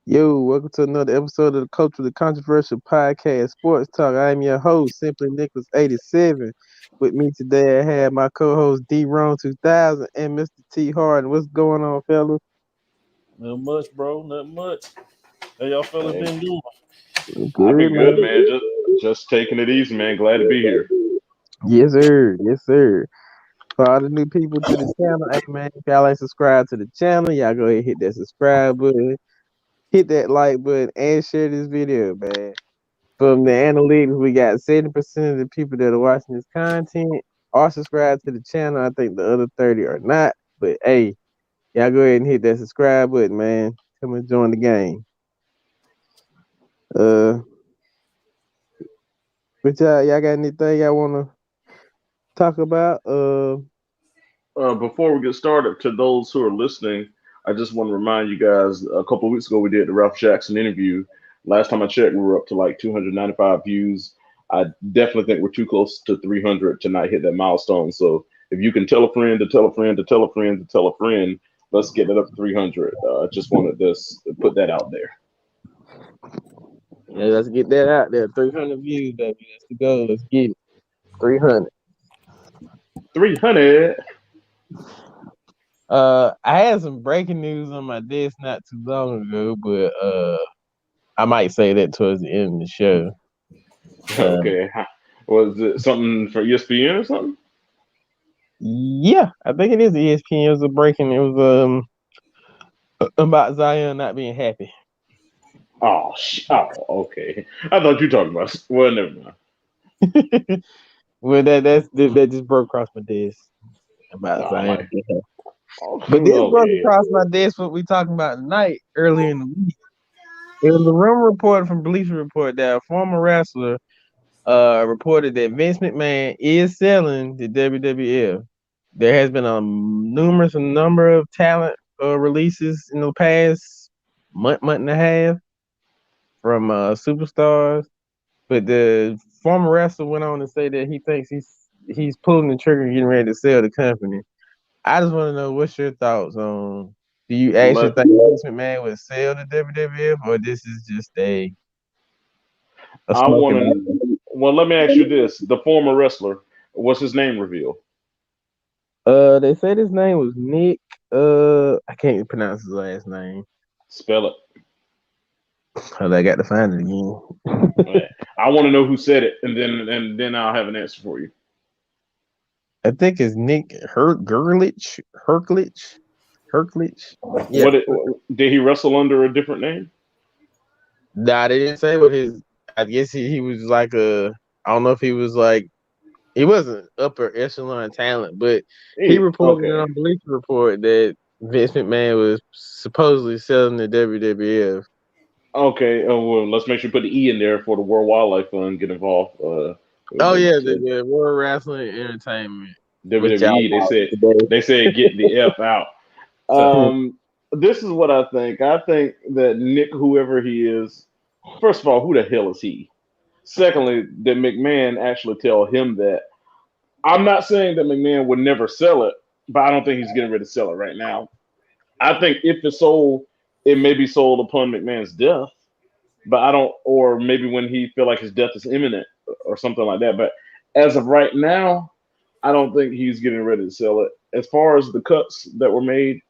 Yo, welcome to another episode of the Culturally Controversial Podcast Sports Talk. I am your host, Simply Nicholas 87. With me today, I have my co-host D Ron 2000 and Mr. T Harden. What's going on, fellas? Not much, bro. Not much. How y'all fellas Hey, been doing? I've Good, been good, man. man. Just taking it easy, man. Glad to be here. Yes, sir. Yes, sir. For all the new people to the channel, hey man, if y'all ain't subscribed to the channel, y'all go ahead and hit that subscribe button, hit that like button, and share this video, man. From the analytics, we got 70% of the people that are watching this content are subscribed to the channel. I think the other 30 are not. But hey, y'all go ahead and hit that subscribe button, man. Come and join the game. Uh, but y'all got anything y'all wanna talk about? Before we get started, to those who are listening, I just want to remind you guys. A couple of weeks ago, we did the Ralph Jackson interview. Last time I checked, we were up to like 295 views. I definitely think we're too close to 300 to not hit that milestone. So if you can tell a friend to tell a friend to tell a friend to tell a friend, let's get it up to 300. Just wanted to put that out there. Yeah, let's get that out there. 300 views, baby. That's the goal. Let's get it. 300. 300. I had some breaking news on my desk not too long ago, but I might say that towards the end of the show. Uh, Okay. Was it something for ESPN or something? yeah, I think it is ESPN. It was a breaking. It was about Zion not being happy. Oh, okay. I thought you were talking about. Well, never mind. Well, that just broke across my desk about No, I'm Zion. like, oh, But this broke okay. across my desk what we talking about tonight earlier in the week. It was a rumor report from Bleacher Report that a former wrestler reported that Vince McMahon is selling the WWF. There has been a numerous number of talent releases in the past month and a half from superstars. But the former wrestler went on to say that he thinks he's pulling the trigger and getting ready to sell the company. I just want to know what's your thoughts on. Do you actually Let think Vince McMahon would sell the WWF, or this is just a I smoke want and to. mirrors? Well, let me ask you this: the former wrestler, what's his name revealed? They said his name was Nick. I can't pronounce his last name. Spell it. Oh, I got to find it again. I want to know who said it, and then I'll have an answer for you. I think it's Nick Herklich. Yeah. What it, did he wrestle under a different name? Nah, they didn't say what his. I guess he was like a. I don't know if he was like he wasn't upper echelon talent, but he reported it Okay. on Bleacher Report that Vince McMahon was supposedly selling the WWF. Okay. Well, let's make sure you put the E in there for the World Wildlife Fund get involved. Oh They yeah, said the World Wrestling Entertainment, which y'all WWE. They watch said today. they said get the F out. So This is what I think. I think that Nick, whoever he is, first of all, who the hell is he? Secondly, that McMahon actually tell him that. I'm not saying that McMahon would never sell it, but I don't think he's getting ready to sell it right now. I think if it's sold, it may be sold upon McMahon's death, but I don't, or maybe when he feel like his death is imminent or something like that. But as of right now, I don't think he's getting ready to sell it. As far as the cuts that were made,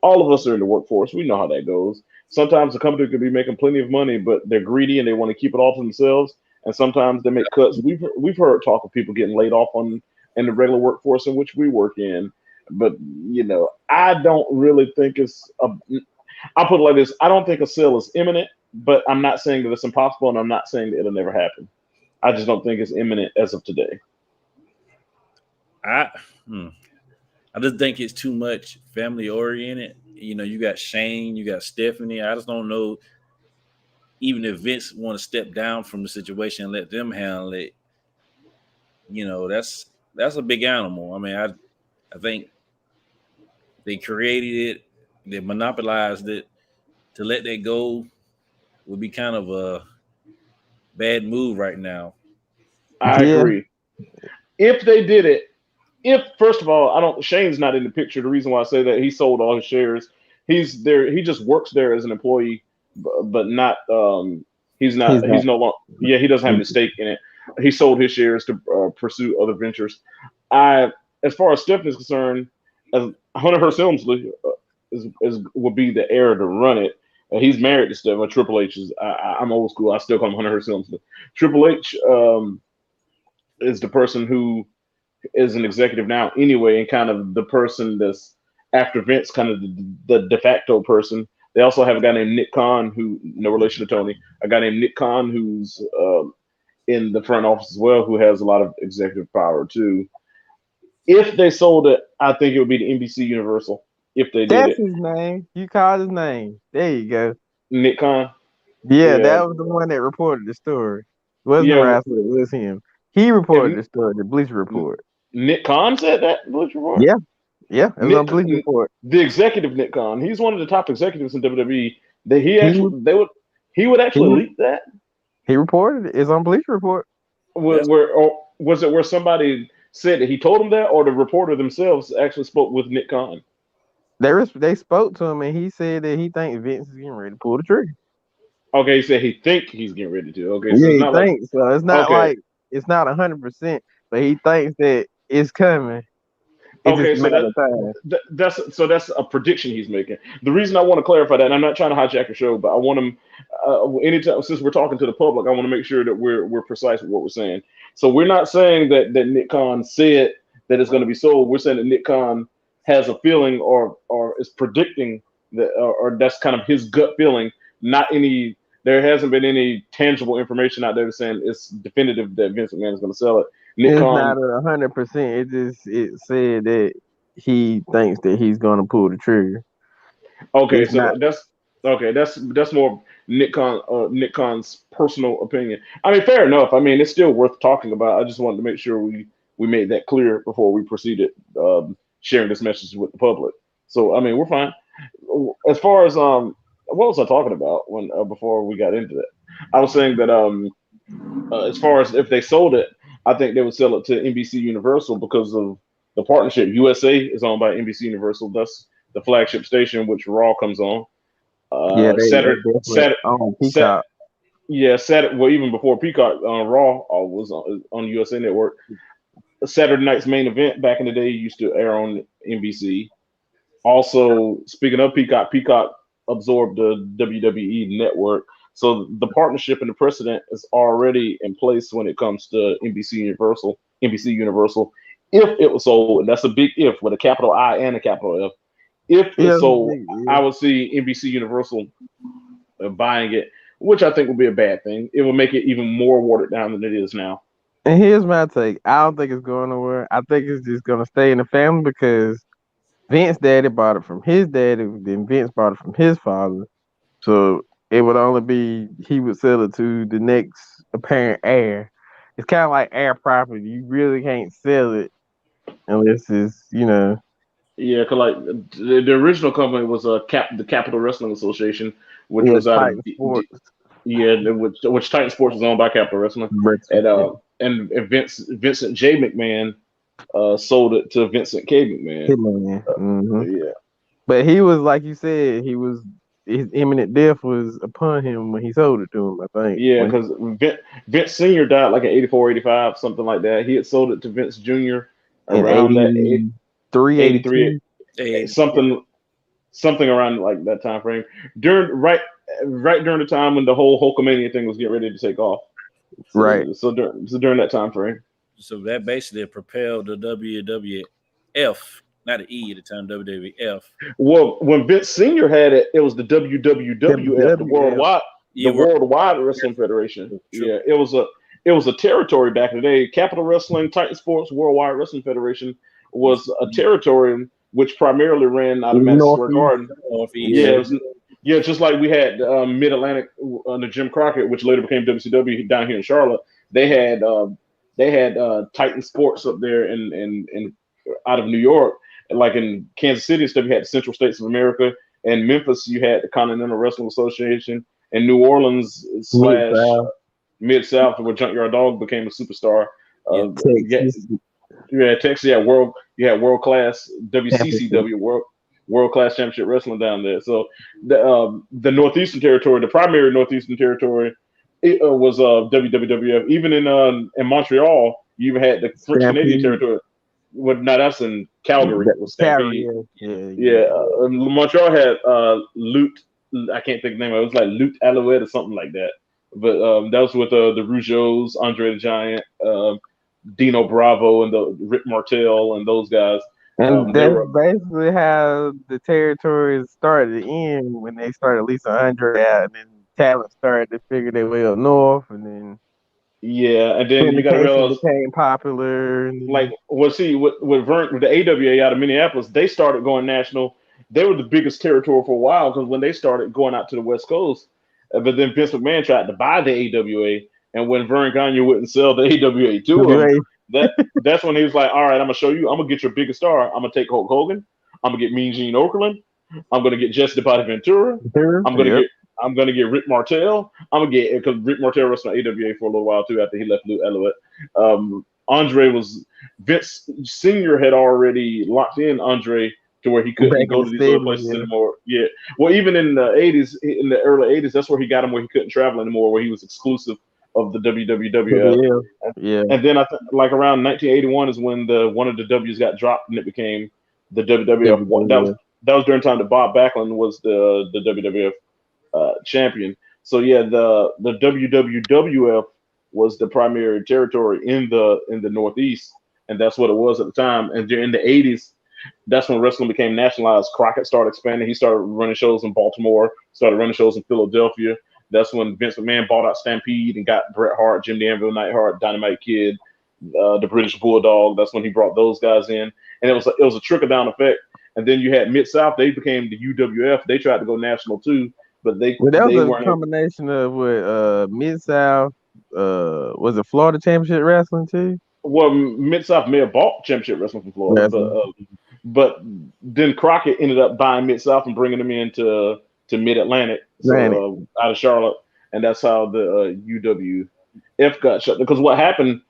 all of us are in the workforce. We know how that goes. Sometimes the company could be making plenty of money, but they're greedy and they want to keep it all to themselves. And sometimes they make cuts. We've heard talk of people getting laid off on in the regular workforce in which we work in. But I don't really think it's a. I'll put it like this: I don't think a sale is imminent, but I'm not saying that it's impossible, and I'm not saying that it'll never happen. I just don't think it's imminent as of today. I, hmm, I just think it's too much family oriented. You got Shane, you got Stephanie. I just don't know. Even if Vince want to step down from the situation and let them handle it, that's a big animal. I mean, I think they created it, they monopolized it. To let that go would be kind of a bad move right now. I Yeah, agree. If they did it, if first of all, I don't. Shane's not in the picture. The reason why I say that he sold all his shares. He's there. He just works there as an employee. but not. He's He's not. not. He's no longer. Yeah, he doesn't have any stake in it. He sold his shares to pursue other ventures. As far as Stephen is concerned, as Hunter Hearst Helmsley would be the heir to run it. He's married to Stephen. Triple H is. I'm old school. I still call him Hunter Hearst Helmsley. Triple H is the person who is an executive now anyway, and kind of the person that's after Vince, kind of the de facto person. They also have a guy named Nick Khan, who no relation to Tony. A guy named Nick Khan, who's in the front office as well, who has a lot of executive power too. If they sold it, I think it would be the NBC Universal. If they did That's it, his name. You called his name. There you go. Nick Khan. Yeah, Yeah, that was the one that reported the story. It wasn't the yeah. wrestler, it was him. He reported If the story, the Bleacher Report. Nick Khan said that, Bleacher Report. Yeah, yeah, it was on Nick, Bleacher Report. the executive Nick Khan, he's one of the top executives in WWE. That He he would he actually leak that. he reported it. It's on Bleacher Report. That's Or was it where somebody said that he told him that, or the reporter themselves actually spoke with Nick Khan? They spoke to him and he said that he thinks Vince is getting ready to pull the trigger. Okay, he said he think he's getting ready to. Okay, so Yeah, it's he not like thinks so. It's not okay, like it's not 100%, but he thinks that it's coming. It's just okay, a so matter of time. that's a prediction he's making. The reason I want to clarify that, and I'm not trying to hijack your show, but I want him anytime since we're talking to the public, I want to make sure that we're precise with what we're saying. So we're not saying that Nick Khan said that it's going to be sold. We're saying that Nick Khan has a feeling or is predicting that, or that's kind of his gut feeling. Not any. There hasn't been any tangible information out there saying it's definitive that Vince McMahon is going to sell it. Nick It's Khan. not 100%. It said that he thinks that he's gonna pull the trigger. Okay, It's so not. that's more Nick Khan's personal opinion. I mean, fair enough. I mean, it's still worth talking about. I just wanted to make sure we made that clear before we proceeded sharing this message with the public. So I mean, we're fine. As far as what was I talking about when before we got into that? I was saying that as far as if they sold it, I think they would sell it to NBC Universal because of the partnership. USA is owned by NBC Universal. That's the flagship station, which Raw comes on. Yeah, they Saturday, definitely Saturday, on Sat, Peacock. yeah, Saturday. Well, even before Peacock, Raw was on USA Network. Saturday night's main event back in the day used to air on NBC. Also, speaking of Peacock, Peacock absorbed the WWE network. So the partnership and the precedent is already in place when it comes to NBC Universal. NBC Universal, if it was sold, and that's a big if with a capital I and a capital F. If it's Yeah, sold, I would see NBC Universal buying it, which I think would be a bad thing. It would make it even more watered down than it is now. and here's my take. I don't think it's going nowhere. I think it's just gonna stay in the family because Vince daddy bought it from his daddy, then Vince bought it from his father. So it would only be he would sell it to the next apparent heir. It's kind of like heir property. You really can't sell it unless it's Yeah, cause like the original company was the Capital Wrestling Association, which was out of Titan Sports. yeah, which Titan Sports was owned by Capital Wrestling, and Yeah. Vincent J. McMahon sold it to Vincent K. McMahon. Hitman. Hmm. Yeah, But he was like you said, his imminent death was upon him when he sold it to him. I think yeah, when because Vince Senior died like in 84, 85, something like that. He had sold it to Vince Junior in around that 83, 83, 82. something around like that time frame. Right during the time when the whole Hulkamania thing was getting ready to take off. Right. So during that time frame. so that basically propelled the WWF, not the E at the time, WWF. Well, when Vince Senior had it, it was the WWF, WWF. Yeah, Worldwide Wrestling Federation. True. Yeah, it was a territory back in the day. Capital Wrestling, Titan Sports, Worldwide Wrestling Federation was a territory which primarily ran out of Madison Square Northeast. Garden. Northeast. Yeah, just like we had Mid Atlantic under Jim Crockett, which later became WCW down here in Charlotte. They had Titan Sports up there in out of New York, and like in Kansas City and stuff. You had the Central States of America, and Memphis you had the Continental Wrestling Association, and New Orleans slash Mid-South. Mid South, where Junkyard Dog became a superstar. Texas. Texas, you had world class WCCW World Class Championship Wrestling down there. So the Northeastern Territory, the primary Northeastern Territory, it was WWF. Even in Montreal, you even had the French Canadian Stampede. Territory. Well, now that's in Calgary with Calgary, Stampede. yeah. Yeah, Montreal had Loot. I can't think of the name of it. It was like Loot Alouette or something like that. But that was with the Rougeaus, Andre the Giant, Dino Bravo, and the Rick Martel and those guys. And They that's were basically how the territories started to end when they started Lisa Andre out, and then talent started to figure their way up north, and then yeah, and then you got to syndication realize became popular. And like then, well see with the AWA out of Minneapolis, they started going national. They were the biggest territory for a while because when they started going out to the West Coast, but then Vince McMahon tried to buy the AWA, and when Vern Gagne wouldn't sell the AWA to him, WA, that's when he was like, "All right, I'm gonna show you. I'm gonna get your biggest star. I'm gonna take Hulk Hogan. I'm gonna get Mean Gene Okerlund. I'm gonna get Jesse the Body Ventura. I'm gonna yep. get I'm gonna get Rick Martel. I'm gonna get because Rick Martel wrestled on AWA for a little while too after he left Lou Alouette. Andre was Vince Senior had already locked in Andre to where he couldn't Back in go the to these other '70s, places anymore. Yeah. Well, even in the '80s, in the early '80s, that's where he got him where he couldn't travel anymore, where he was exclusive of the WWF. yeah, yeah. And then like around 1981 is when the one of the W's got dropped and it became the WWF. WWF. That was during the time that Bob Backlund was the WWF champion. So yeah, the WWF was the primary territory in the Northeast, and that's what it was at the time. And in the '80s, that's when wrestling became nationalized. Crockett started expanding. He started running shows in Baltimore, started running shows in Philadelphia. That's when Vince McMahon bought out Stampede and got Bret Hart, Jim the Anvil Neidhart, Dynamite Kid, the British Bulldog. That's when he brought those guys in, and it was a trickle down effect. And then you had Mid South; they became the UWF. They tried to go national too, but they Well, that they was a weren't. combination of what Mid South, was it Florida Championship Wrestling too? Well, Mid South may have bought Championship Wrestling from Florida, Wrestling. but then Crockett ended up buying Mid South and bringing them into to Mid Atlantic, Granted. so out of Charlotte, and that's how the UWF got shut. Because what happened,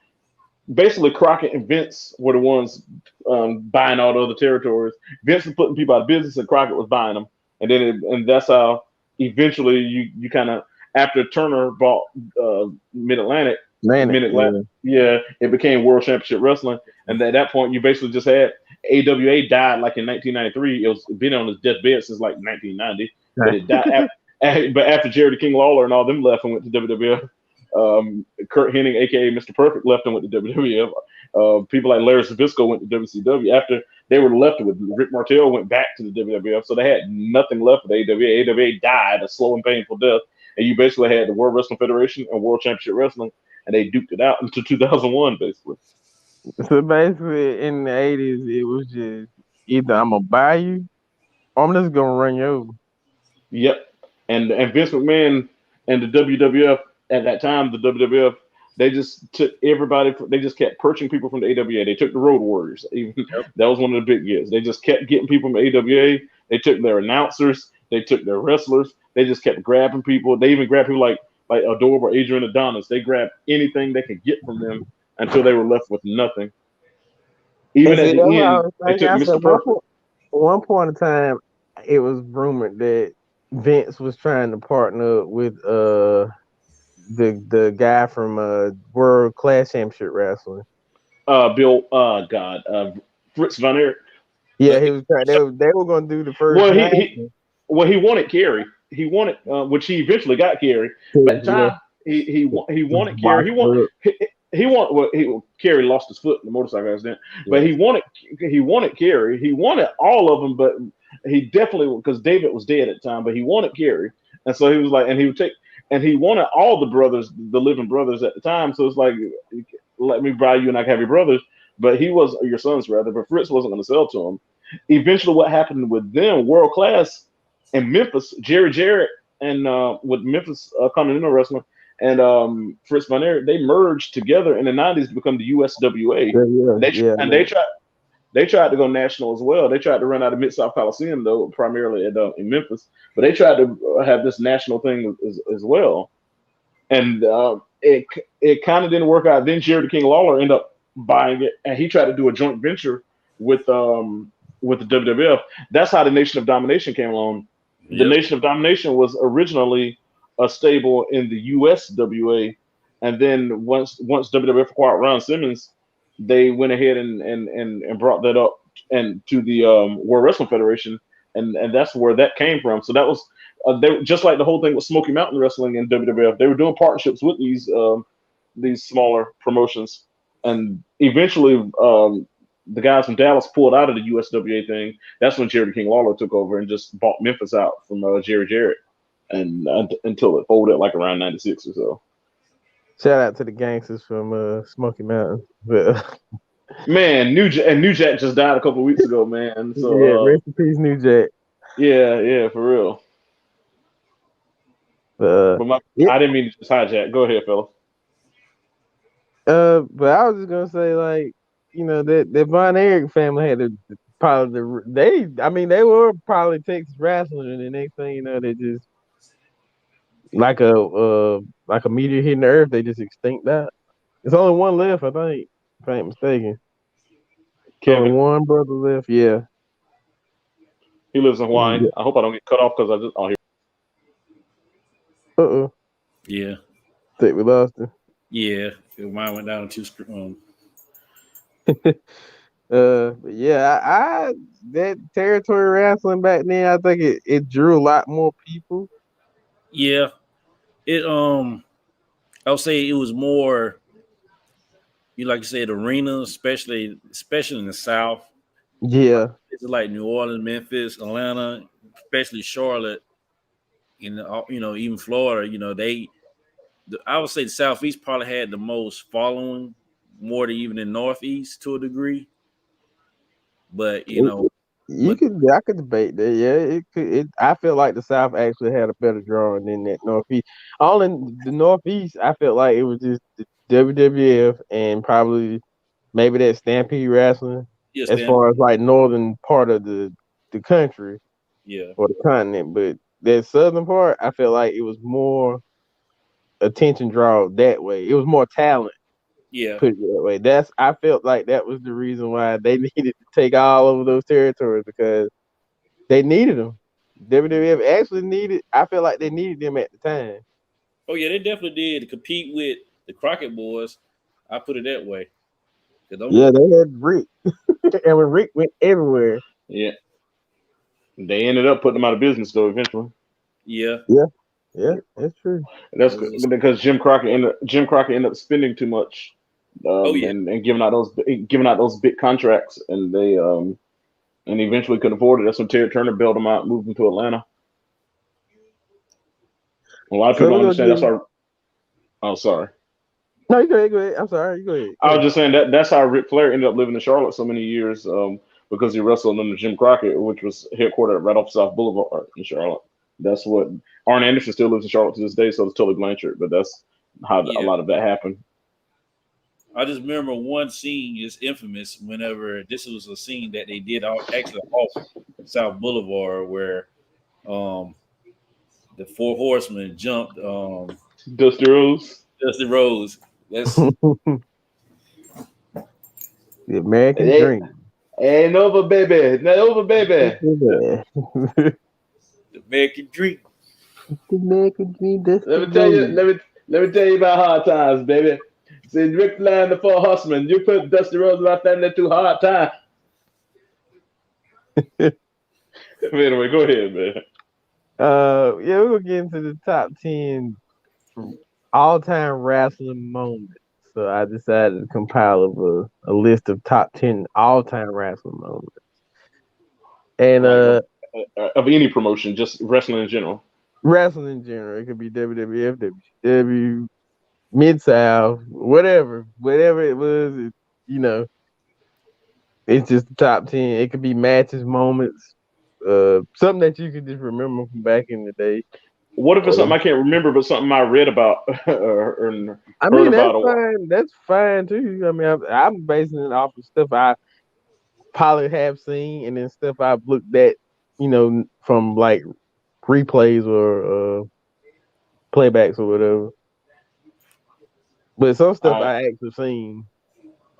basically, Crockett and Vince were the ones buying all the other territories. Vince was putting people out of business, and Crockett was buying them, and that's how eventually you kind of after Turner bought Mid Atlantic. Granted, Mid Atlantic, yeah. yeah, it became World Championship Wrestling, and at that point, you basically just had AWA died like in 1993. It was been on his deathbed since like 1990, but it died. But after Jerry the King Lawler and all them left and went to WWF, Kurt Hennig, aka Mr. Perfect, left and went to WWF. People like Larry Zbyszko went to WCW. After they were left with Rick Martel went back to the WWF, so they had nothing left with AWA. AWA died a slow and painful death, and you basically had the World Wrestling Federation and World Championship Wrestling, and they duked it out until 2001, basically. So basically, in the '80s, it was just either I'm gonna buy you, or I'm just gonna run you over. Yep. And Vince McMahon and the WWF at that time, the WWF, they just took everybody. They just kept purchasing people from the AWA. They took the Road Warriors. Even that was one of the big gets. They just kept getting people from the AWA. They took their announcers. They took their wrestlers. They just kept grabbing people. They even grabbed people like Adorable Adrian Adonis. They grabbed anything they could get from them until they were left with nothing. And Even see, at that's the what I end, was they thinking. took I said, Mr. Perfect. one point in time, it was rumored that Vince was trying to partner up with the guy from World Class Championship Wrestling. Bill, God, Fritz von Erich. Yeah, he was trying. They were gonna do the first Well, nine. he wanted Kerry. He wanted, which he eventually got Kerry. But at the Yeah, time, he wanted Kerry. boxed up. He wanted Kerry lost his foot in the motorcycle accident, but Yeah, he wanted Kerry. He wanted all of them, but he definitely because David was dead at the time, but he wanted Kerry, and so he was like, and he would take, and he wanted all the brothers, the living brothers at the time. So it's like, let me buy you and I can have your brothers, but he was your sons rather, but Fritz wasn't going to sell to him. Eventually, what happened with them, World Class in Memphis, Jerry Jarrett and with Memphis Continental Wrestling and Fritz von Erich, they merged together in the '90s to become the USWA. yeah. And they tried to go national as well. They tried to run out of Mid South Coliseum though, primarily in Memphis, but they tried to have this national thing as well. And it kind of didn't work out. Then Jerry the King Lawler ended up buying it, and he tried to do a joint venture with with the WWF. That's how the Nation of Domination came along. The Yep. Nation of Domination was originally a stable in the USWA, and then once WWF acquired Ron Simmons, they went ahead and brought that up and to the World Wrestling Federation, and that's where that came from. So that was they just like the whole thing with Smoky Mountain Wrestling and WWF. They were doing partnerships with these smaller promotions, and eventually the guys from Dallas pulled out of the USWA thing. That's when Jerry King Lawler took over and just bought Memphis out from Jerry Jarrett, and until it folded like around '96 or so. Shout out to the gangsters from Smoky Mountain. But, Man, New Jack just died a couple of weeks ago, man. yeah, So rest in peace, New Jack. yeah, for real. Yeah, I didn't mean to just hijack. Go ahead, fella. but I was just gonna say, like, that Von Erich family had they were probably Texas wrestling, and the next thing you know, they just like a meteor hitting the earth, they just extinct out. There's only one left, I think, if I ain't mistaken. Only Kevin, one brother left, yeah. he lives in Hawaii. I hope I don't get cut off because I just hear. Uh-oh. Yeah. Think we lost him. Yeah. Mine went down to But yeah, I that territory wrestling back then, I think it drew a lot more people. Yeah. It I would say it was more like you said, arenas, especially in the South. Yeah. It's like New Orleans, Memphis, Atlanta, especially Charlotte, even Florida, I would say the Southeast probably had the most following, more than even the Northeast to a degree. But I could debate that. Yeah, I feel like the South actually had a better drawing than that Northeast. All in the Northeast, I felt like it was just the WWF and probably maybe that Stampede Wrestling. yeah, As far as like northern part of the country, yeah, or the continent, but that southern part, I felt like it was more attention draw that way. It was more talent. yeah. Put it that way. I felt like that was the reason why they needed to take all over those territories, because they needed them. WWF actually needed. I feel like they needed them at the time. Oh yeah, they definitely did to compete with the Crockett Boys. I put it that way. Yeah, they had Rick, and when Rick went everywhere. Yeah, they ended up putting them out of business though eventually. Yeah, that's true. That's because Jim Crockett ended up spending too much, yeah. and giving out those big contracts, and they and eventually couldn't afford it. That's when Terry Turner bailed them out, moved them to Atlanta. A lot of people don't understand. That's why. Oh, sorry. No, you go ahead. I'm sorry. You go ahead. I was just saying that's how Ric Flair ended up living in Charlotte so many years, because he wrestled under Jim Crockett, which was headquartered right off South Boulevard in Charlotte. That's what Arn Anderson still lives in Charlotte to this day. So does Tully Blanchard, but that's how a lot of that happened. I just remember one scene is infamous. Whenever this was a scene that they did actually off South Boulevard, where the Four Horsemen jumped Dusty Rhodes. That's the American dream. Ain't over, baby. Not over, baby. The American dream. The American dream. Let me tell you about hard times, baby. See, Rick Flair and the Four Horsemen. You put Dusty Rhodes right there in that too hard time. Anyway, go ahead, man. Yeah, we're gonna get into the top 10 all-time wrestling moments. So I decided to compile a list of top 10 all-time wrestling moments. And of any promotion, just wrestling in general. Wrestling in general. It could be WWF, WCW, Mid-South, whatever it was. It's just the top 10. It could be matches, moments, something that you could just remember from back in the day. What if it's something I can't remember, but something I read about or heard that's about? Fine. That's fine too. I mean, I'm basing it off of stuff I probably have seen, and then stuff I've looked at, from like replays or playbacks or whatever. But some stuff I actually seen.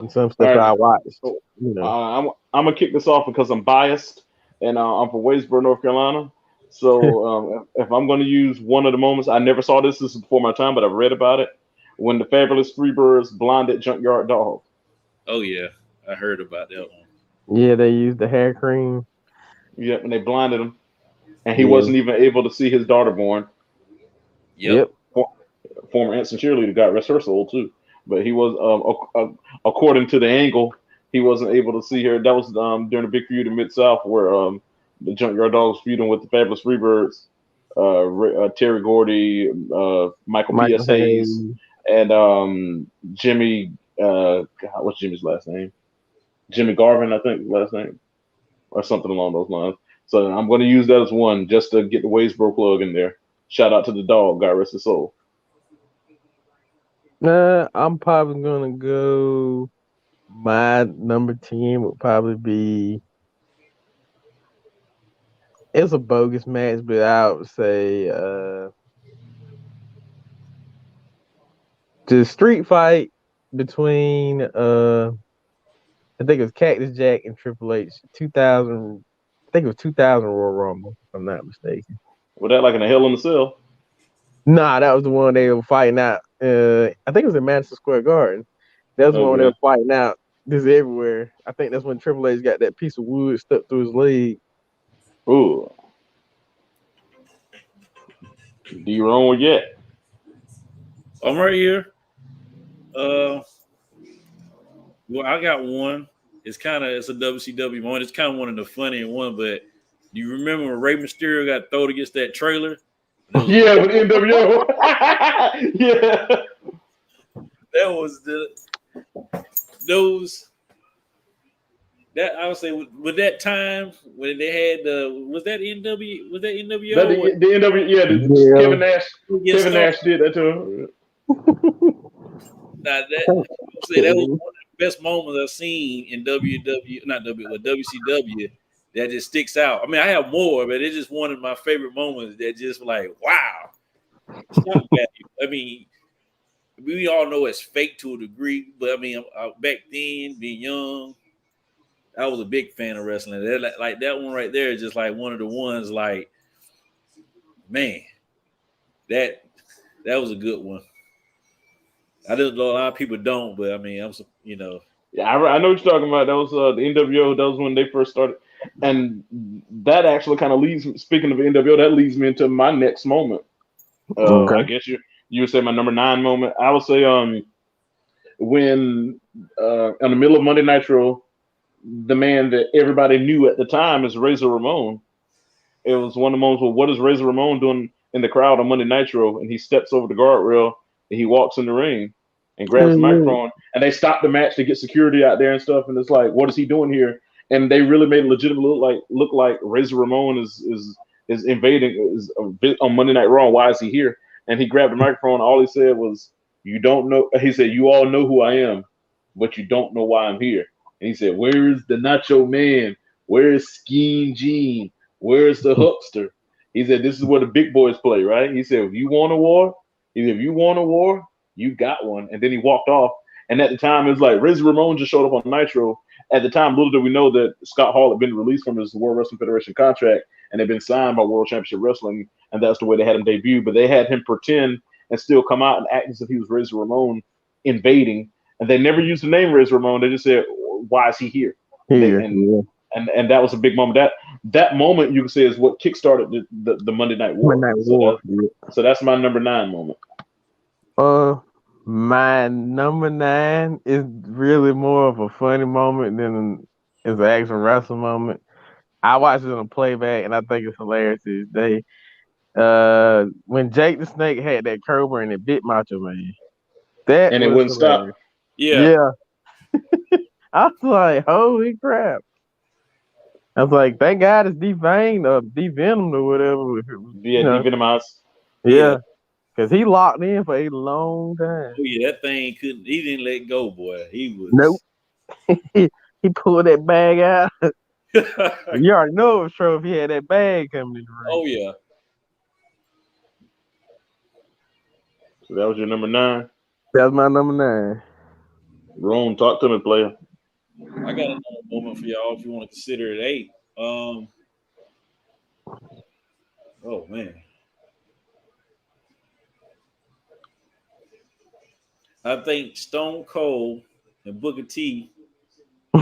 and some All stuff right. I watched. So, You know, I'm gonna kick this off because I'm biased, and I'm from Waynesboro, North Carolina. So if I'm gonna use one of the moments, I never saw this. This is before my time, but I've read about it. When the Fabulous Freebirds blinded Junkyard Dog. Oh yeah, I heard about that one. yeah, they used the hair cream. Yep, and they blinded him, and he Yeah, wasn't even able to see his daughter born. Yep. yep. For, Former Anson cheerleader got rest her soul too, but he was according to the angle, he wasn't able to see her. That was during the big feud in Mid South where the Junkyard Dogs feuding with the Fabulous Freebirds, Terry Gordy, Michael Michael P.S. Hayes, Hayes. and Jimmy. God, what's Jimmy's last name? Jimmy Garvin, I think, last name, or something along those lines. So I'm going to use that as one just to get the Waysboro plug in there. Shout out to the dog, God rest his soul. I'm probably gonna go. My number 10 would probably be. It's a bogus match, but I would say the street fight between I think it was Cactus Jack and Triple H 2000. I think it was 2000 Royal Rumble, if I'm not mistaken. With that, like in a Hell in a Cell. Nah, that was the one they were fighting out. I think it was in Madison Square Garden. That was the one when they Okay. were fighting out. This everywhere. I think that's when Triple H got that piece of wood stuck through his leg. Ooh. D wrong yet? I'm right here. Uh, well, I got one. It's a WCW one. It's kind of one of the funny one, but do you remember when Rey Mysterio got thrown against that trailer? There was Yeah, with NWO. Yeah. that was those that I would say with that time when they had the was that That NWO the NW, yeah, Yeah. Kevin Nash did that to him. Now that I would say that was one of the best moments I've seen in WCW that just sticks out. I mean, I have more, but it's just one of my favorite moments that just like wow, shock value. I mean, we all know it's fake to a degree, but I mean, back then being young, I was a big fan of wrestling. Like that one right there is just like one of the ones like, man, that that was a good one. I don't know a lot of people don't, but I mean, Yeah, I know what you're talking about. That was the NWO. That was when they first started, and that actually kind of leads. Speaking of NWO, that leads me into my next moment. I Okay. guess you would say my number 9 moment. I would say when in the middle of Monday Nitro, the man that everybody knew at the time is Razor Ramon. It was one of the moments where what is Razor Ramon doing in the crowd on Monday Nitro? And he steps over the guardrail and he walks in the ring and grabs the Mhm. microphone. And they stop the match to get security out there and stuff. And it's like, what is he doing here? And they really made it legitimate look like Razor Ramon is invading is a bit on Monday Night Raw. Why is he here? And he grabbed the microphone. All he said was, "You don't know." He said, "You all know who I am, but you don't know why I'm here." And he said, "Where is the Nacho Man? Where is Scheme Gene? Where's the Huckster?" He said, "This is where the big boys play, right?" He said, "If you want a war, he said, if you want a war, you got one." And then he walked off. And at the time, it was like Razor Ramon just showed up on Nitro. At the time, little did we know that Scott Hall had been released from his World Wrestling Federation contract and had been signed by World Championship Wrestling, and that's the way they had him debut. But they had him pretend and still come out and act as if he was Razor Ramon invading, and they never used the name Razor Ramon. They just said, "Why is he here?" And they Here. Yeah. and that was a big moment. That moment you can say is what kickstarted the Monday Night War. Midnight War. Yeah. So that's my number 9 moment. Uh, my number 9 is really more of a funny moment than it's an actual wrestling moment. I watched it on playback and I think it's hilarious to this day. When Jake the Snake had that Cobra and it bit Macho Man. That And it was wouldn't stop. hilarious. yeah. Yeah. I was like, holy crap. I was like, thank God it's deveined or devenomed or whatever. If it was, Yeah, devenomized. Yeah. yeah, because he locked in for a long time. Oh yeah, that thing couldn't. He didn't let go, boy. He Nope. was. he pulled that bag out. Oh You already know it was true if he had that bag coming in the ring. yeah. So that was your number 9. That's my number 9. Rome, talk to me, player. I got another moment for y'all if you want to consider it eight. Oh man, I think Stone Cold and Booker T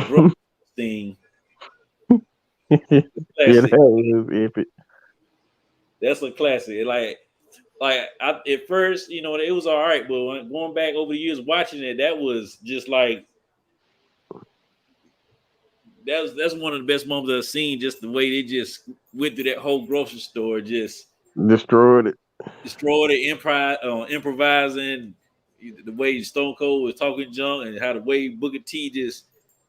broke thing Yeah, that classic. was epic. That's a classic. At first, it was all right, but going back over the years watching it, that was just like that's one of the best moments I've seen. Just the way they just went through that whole grocery store, just Destroyed it. destroyed it, improvising the way Stone Cold was talking junk and how the way Booker T just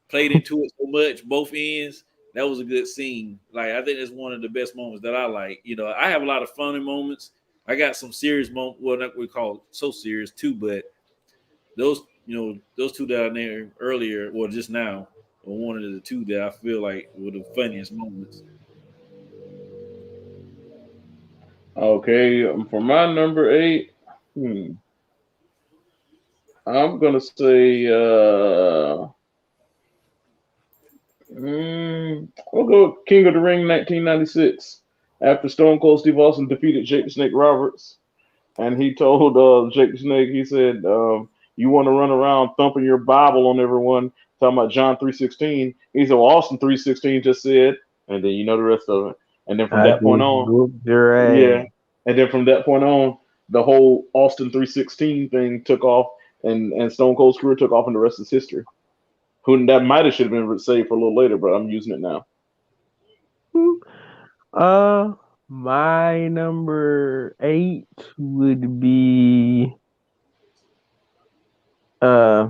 played into it so much, both ends. That was a good scene. Like I think that's one of the best moments that I like. I have a lot of funny moments. I got some serious moments. Well, not we call so serious too, but those two that I named earlier, or just now, were one of the two that I feel like were the funniest moments. Okay, for my number eight, I'm gonna say we'll go with King of the Ring 1996. After Stone Cold Steve Austin defeated Jake the Snake Roberts, and he told Jake the Snake, he said, "You want to run around thumping your Bible on everyone, talking about John 3:16." He said, "Well, Austin 3:16 just said," and then you know the rest of it. And then from I that point just on, whooped your ass. yeah, and then from that point on, the whole Austin 3:16 thing took off, and Stone Cold's career took off, and the rest is history. Who that might have should have been saved for a little later, but I'm using it now. Uh, my number eight would be uh.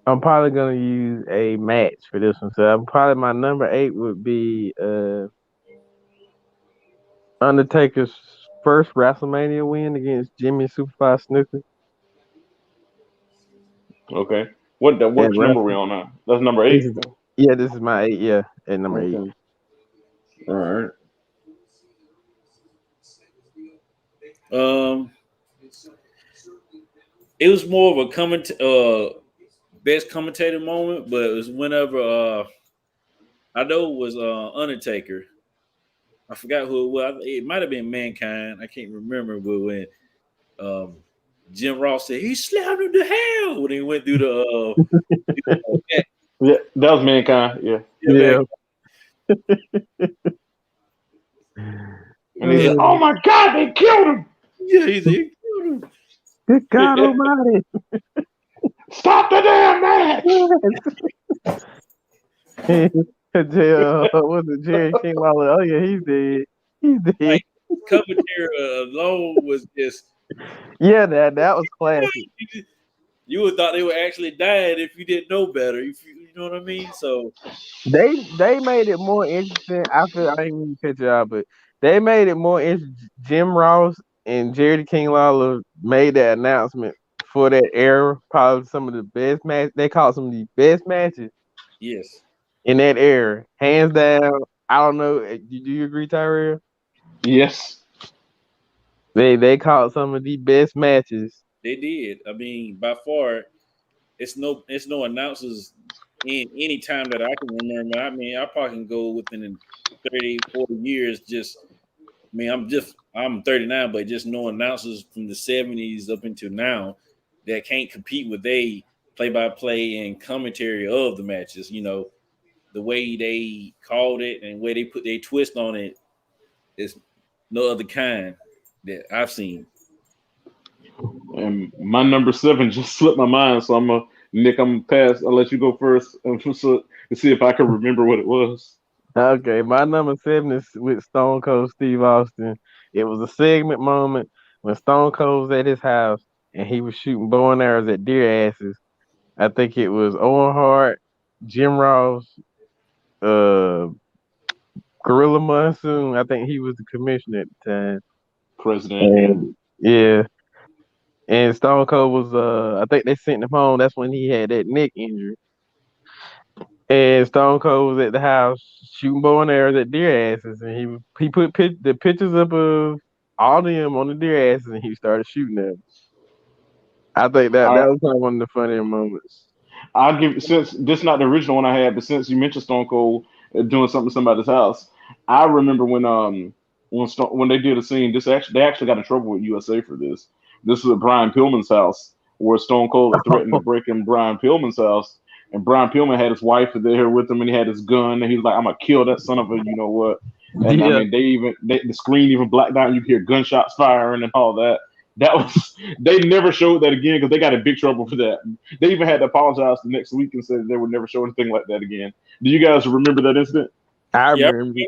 I'm probably gonna use a match for this one. So probably my number eight would be Undertaker's first WrestleMania win against Jimmy Superfly Snuka Okay, what at which number are we Wrestle. on now? That's number This eight. is yeah, this is my eight. Yeah, at number eight. Okay, all right. Um, it was more of a best commentator moment, but it was whenever I know it was Undertaker. I forgot who it was. It might have been Mankind. I can't remember, but when um, Jim Ross said he slammed him to hell when he went through the yeah, Yeah, that was mankind. Yeah, yeah, man. Yeah. and he said, "Oh my God, they killed him! Yeah, he killed him. Good God Almighty! Stop the damn match!" Was it Jerry King Lawler? Oh yeah, he's dead. He's dead. Like commentary alone was just Yeah, that was classic. you would thought they were actually dying if you didn't know better. If you know what I mean. So They made it more interesting. I feel I didn't even catch y'all, but they made it more interesting. Jim Ross and Jerry the King Lawler made that announcement for that era. Probably some of the best match. They called some of the best matches yes, in that era, hands down. I don't know. Do you agree, Tyrell? Yes, They called some of the best matches. they did. I mean, by far, it's no announcers in any time that I can remember. I mean, I probably can go within 30, 40 years. I'm 39, but just no announcers from the 70s up until now that can't compete with they play by play and commentary of the matches. The way they called it and where they put their twist on it is no other kind that I've seen. and my number seven just slipped my mind, so I'm gonna Nick. I'm pass. I'll let you go first, to see if I can remember what it was. Okay, my number seven is with Stone Cold Steve Austin. It was a segment moment when Stone Cold was at his house and he was shooting bow and arrows at deer asses. I think it was Owen Hart, Jim Ross, uh, Gorilla Monsoon. I think he was the commissioner at the time. President. Yeah. And yeah, and Stone Cold was I think they sent him home. That's when he had that neck injury. And Stone Cold was at the house shooting bow and arrows at deer asses, and he put the pictures up of all of them on the deer asses, and he started shooting them. I think that I was probably one of the funnier moments. I'll give since this is not the original one I had, but since you mentioned Stone Cold doing something to somebody's house, I remember when they did a scene. They actually got in trouble with USA for this. This was at Brian Pillman's house where Stone Cold had threatened to break in Brian Pillman's house, and Brian Pillman had his wife there with him, and he had his gun, and he was like, "I'm gonna kill that son of a you know what." And I Yeah, mean, the screen even blacked out, and you could hear gunshots firing and all that. That was they never showed that again because they got in big trouble for that. They even had to apologize the next week and said they would never show anything like that again. Do you guys remember that incident? I Yeah, remember.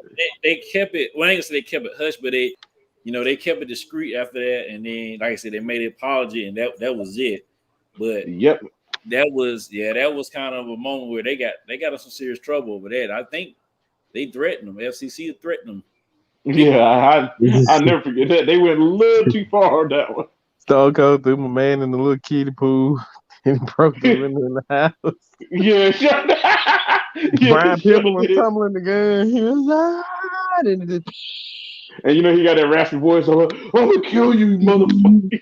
they kept it. Well, I ain't gonna say they kept it hush, but they kept it discreet after that. And then, like I said, they made an apology, and that was it. But Yep. that was kind of a moment where they got in some serious trouble over that. I think they threatened them. FCC threatened them. Yeah, I never forget that. They went a little too far on that one. Stone Cold threw my man in the little kiddie pool and broke the window in the house. Yeah, sure. Yeah, Brian sure Pillman was did. tumbling the gun. He was and it just And he got that raspy voice. I'm gonna kill you, motherfucker.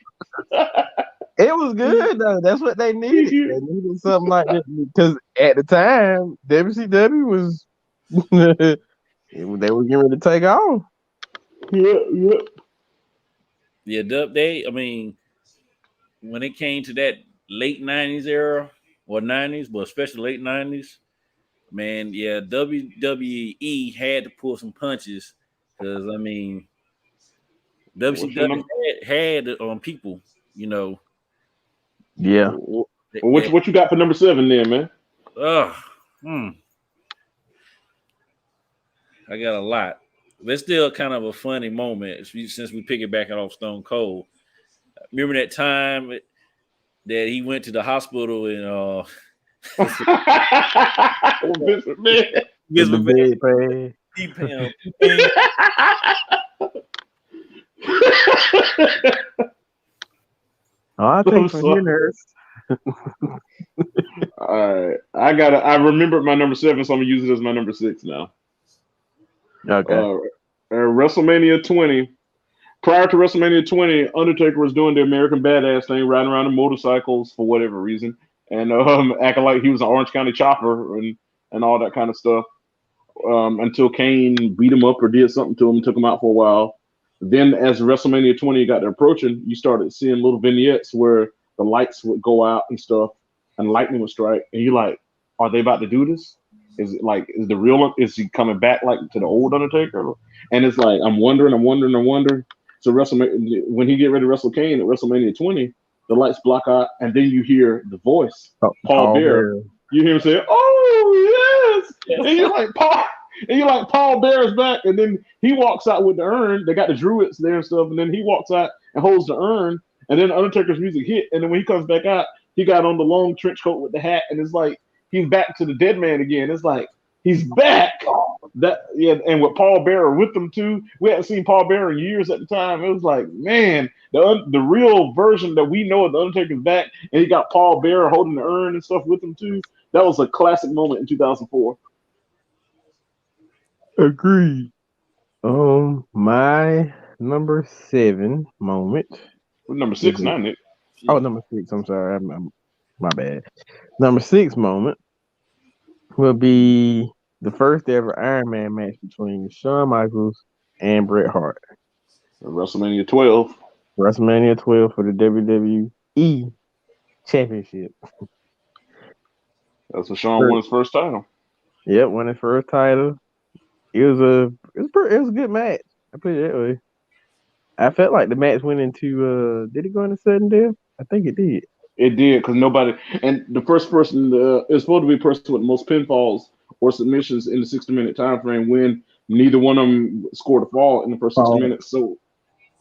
it was good though. That's what they needed. They needed something like that because at the time WCW was they were getting ready to take off. Yeah. Yeah, they. I mean, when it came to that late '90s era or '90s, but especially late '90s, man, yeah, WWE had to pull some punches because I mean, What's your WCW number? had people, you know, Yeah. What that, what you got for number 7 then, man? uh, hmm, I got a lot. But it's still kind of a funny moment since we pick it back off Stone Cold. Remember that time that he went to the hospital and Vincent, man. With the Elizabeth bed pan. T-Pain. Oh, I I'm think from here, sorry. nurse. All right, I remembered my number 7, so I'm gonna use it as my number 6 now. Okay. WrestleMania 20. Prior to WrestleMania 20, Undertaker was doing the American Badass thing, riding around on motorcycles for whatever reason, and acting like he was an Orange County chopper and all that kind of stuff. Until Kane beat him up or did something to him and took him out for a while. Then, as WrestleMania 20 got to approaching, you started seeing little vignettes where the lights would go out and stuff, and lightning would strike, and you're like, "Are they about to do this? Is it like is the real? Is he coming back like to the old Undertaker?" And it's like I'm wondering. So WrestleMania when he get ready to wrestle Kane at WrestleMania 20, the lights block out, and then you hear the voice, Oh, Paul Paul Bearer. Bear. You hear him say, "Oh yes," and you're like Paul Bear's back, and then he walks out with the urn. They got the Druids there and stuff, and then he walks out and holds the urn, and then Undertaker's music hit, and then when he comes back out, he got on the long trench coat with the hat, and it's like he's back to the dead man again. It's like he's back. And with Paul Bearer with them too. We hadn't seen Paul Bearer in years at the time. It was like, man, the real version that we know of the Undertaker's back, and he got Paul Bearer holding the urn and stuff with him too. That was a classic moment in 2004. Agreed. My number 7 moment. Number 6 is now, Nick. Oh, number 6. I'm sorry. My bad. Number 6 moment will be the first ever Iron Man match between Shawn Michaels and Bret Hart. WrestleMania 12. WrestleMania 12 for the WWE Championship. That's when Shawn won his first title. Yep, won his first title. It was a good match. I put it that way. I felt like the match went into did it go into sudden death? I think it did. It did because nobody and the first person is supposed to be the person with the most pinfalls or submissions in the 60-minute time frame when neither one of them scored a fall in the first 60 minutes. So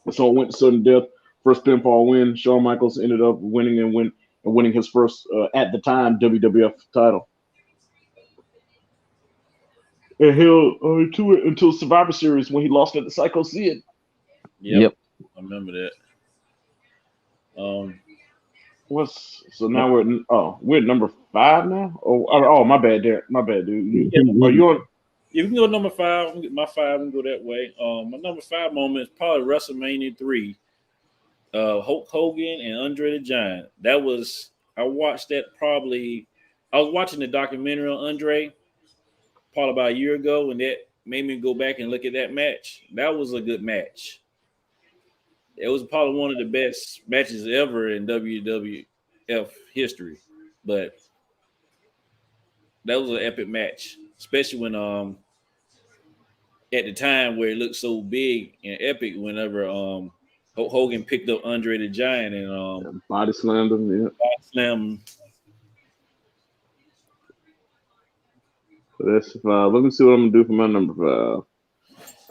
it went to sudden death. First pinfall win. Shawn Michaels ended up winning his first at the time WWF title. And he'll to it until Survivor Series when he lost at the Psycho Sid. Yep. I remember that. So now we're at number 5 now. Oh, my bad, Derek. My bad, dude. Are you on? If we can go number 5, my 5 and go that way. My number 5 moment is probably WrestleMania 3. Hulk Hogan and Andre the Giant. That was I watched that probably. I was watching the documentary on Andre probably about a year ago, and that made me go back and look at that match. That was a good match. It was probably one of the best matches ever in WWF history. But that was an epic match, especially when at the time where it looked so big and epic. Whenever Hulk Hogan picked up Andre the Giant and Body slammed him. Yeah. slammed. So that's five. Let me see what I'm gonna do for my number five.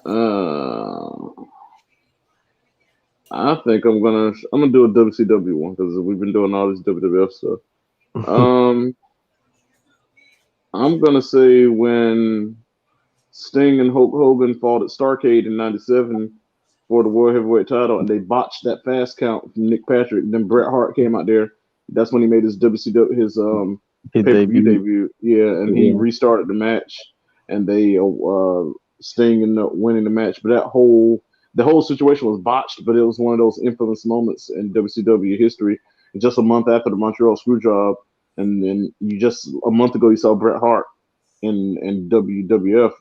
Uh, I think I'm gonna do a WCW one because we've been doing all this WWF stuff. Um, I'm gonna say when Sting and Hulk Hogan fought at Starrcade in '97 for the World Heavyweight title, and they botched that fast count from Nick Patrick. Then Bret Hart came out there. That's when he made his WCW His pay per view debut. debut. Yeah, and he Yeah. restarted the match, and they Sting ended up winning the match. But the whole situation was botched. But it was one of those infamous moments in WCW history. Just a month after the Montreal Screwjob, and then a month ago you saw Bret Hart in WWF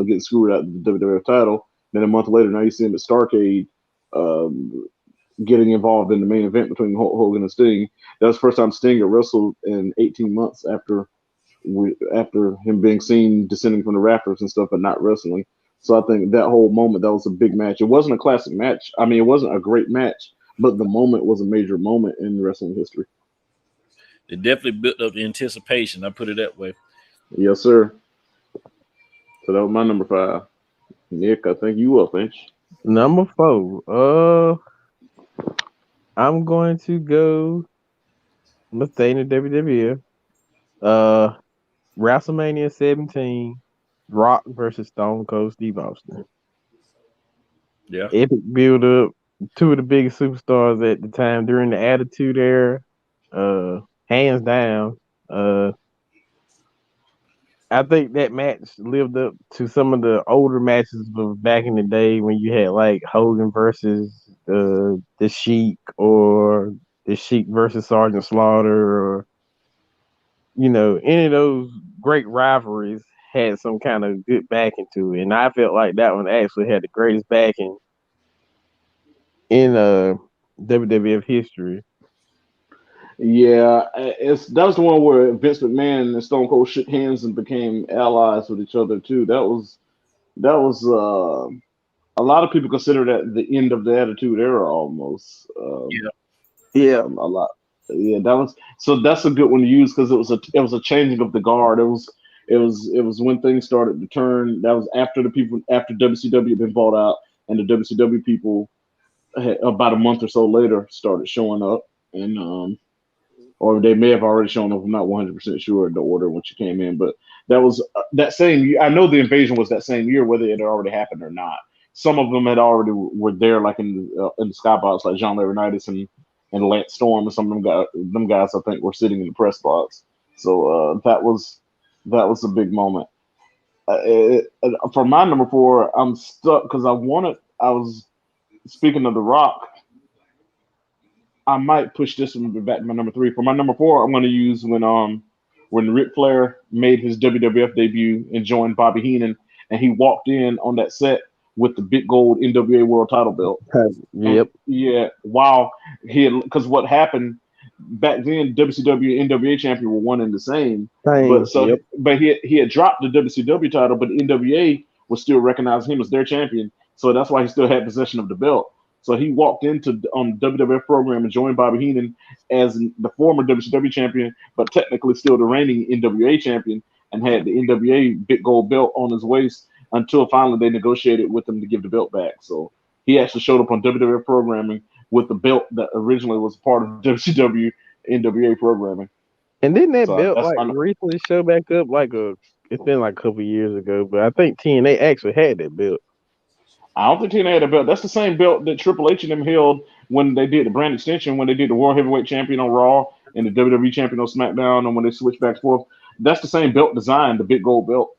getting screwed out of the WWF title. Then a month later, now you see him at Starrcade getting involved in the main event between Hulk Hogan and Sting. That was the first time Sting had wrestled in 18 months after him being seen descending from the rafters and stuff, but not wrestling. So I think that whole moment, that was a big match. It wasn't a classic match. I mean, it wasn't a great match, but the moment was a major moment in wrestling history. It definitely built up the anticipation. I put it that way. Yes, sir. So that was my number five. Nick, I think you up, ain't you? Number four. I'm going to go. I'm gonna stay in the WWF. Uh, WrestleMania 17, Rock versus Stone Cold Steve Austin. Yeah. Epic build up. Two of the biggest superstars at the time during the Attitude Era. Hands down. Uh, I think that match lived up to some of the older matches of back in the day when you had like Hogan versus the Sheik, or the Sheik versus Sergeant Slaughter, or any of those great rivalries had some kind of good backing to it. And I felt like that one actually had the greatest backing in WWF history. Yeah, that was the one where Vince McMahon and Stone Cold shook hands and became allies with each other too. That was a lot of people consider that the end of the Attitude Era almost. Yeah. Yeah. A lot. Yeah, that was so. That's a good one to use because it was a changing of the guard. It was when things started to turn. That was after the people after WCW had been bought out, and the WCW people about a month or so later started showing up, and or they may have already shown up. I'm not 100% sure the order when she came in, but that was that same year. I know the invasion was that same year, whether it had already happened or not. Some of them had already were there, like in the skybox, like John Laurinaitis and Lance Storm, and some of them guys I think were sitting in the press box. So that was a big moment. For my number four, I'm stuck because I was speaking of The Rock. I might push this one back to my number three. For my number four, I'm going to use when Ric Flair made his WWF debut and joined Bobby Heenan, and he walked in on that set with the big gold NWA World Title belt. And Yep. yeah, wow, because what happened back then, WCW and NWA champion were one and the same. Same. Yep. But he had dropped the WCW title, but NWA was still recognizing him as their champion. So that's why he still had possession of the belt. So he walked into on the WWF program and joined Bobby Heenan as the former WCW champion, but technically still the reigning NWA champion, and had the NWA big gold belt on his waist until finally they negotiated with him to give the belt back. So he actually showed up on WWF programming with the belt that originally was part of WCW NWA programming. And didn't that So belt that's like my. recently show back up? It's been like a couple years ago, but I think TNA actually had that belt. I don't think TNA had a belt. That's the same belt that Triple H and them held when they did the brand extension, when they did the World Heavyweight Champion on Raw and the WWE Champion on SmackDown, and when they switched back and forth. That's the same belt design, the big gold belt.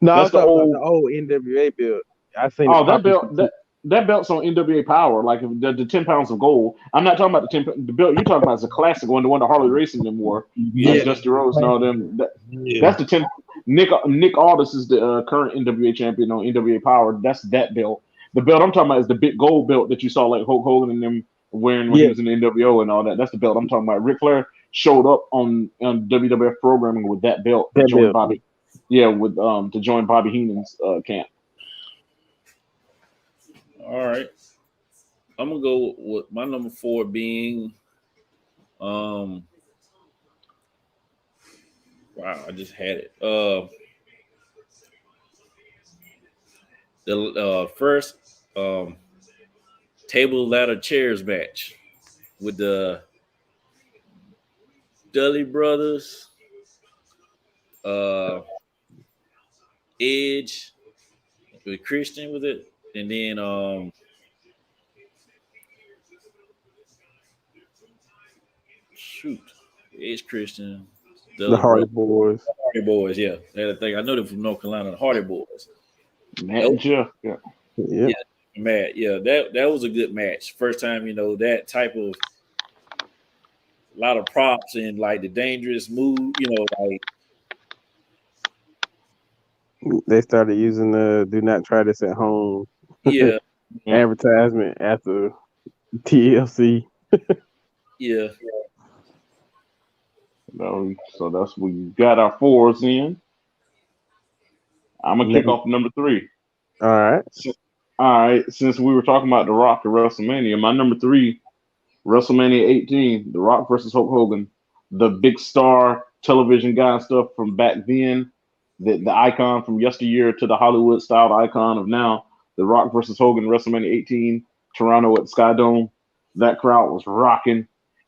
No, I That's was the talking about the old. old NWA belt. I seen the Oh, that popping belt. some That that belt's on NWA Power, like the 10 pounds of gold. I'm not talking about the belt you're talking about is a classic one, the one that Harley Racing them wore Yeah, against Dusty Rhodes and all them. yeah. That's the 10. Nick Aldis is the current NWA champion on NWA Power. That's that belt. The belt I'm talking about is the big gold belt that you saw like Hulk Hogan and them wearing when he Yeah, was in the NWO and all that. That's the belt I'm talking about. Ric Flair showed up on WWF programming with that belt to that join belt. Bobby. Yeah, with to join Bobby Heenan's camp. All right. I'm gonna go with my number 4 being um wow, I just had it. The first table ladder chairs match with the Dudley brothers, uh Edge with Christian with it, and then shoot, Edge Christian, The Dudley Hardy brothers, Boys. Hardy Boys, yeah. That thing I know them from North Carolina, the Hardy Boys. Matt That and was, Jeff. Yeah. Yep. yeah, Matt, yeah, that was a good match. First time, that type of a lot of props and like the dangerous move, like They started using the "Do not try this at home" yeah, Yeah. advertisement after TLC. yeah. So that's we got our fours in. I'm gonna kick Num- off number 3. All right. So, all right, since we were talking about The Rock at WrestleMania, my number 3, WrestleMania 18, The Rock versus Hulk Hogan, the big star television guy and stuff from back then, the icon from yesteryear to the Hollywood styled icon of now, The Rock versus Hogan, WrestleMania 18, Toronto at Skydome. That crowd was rocking.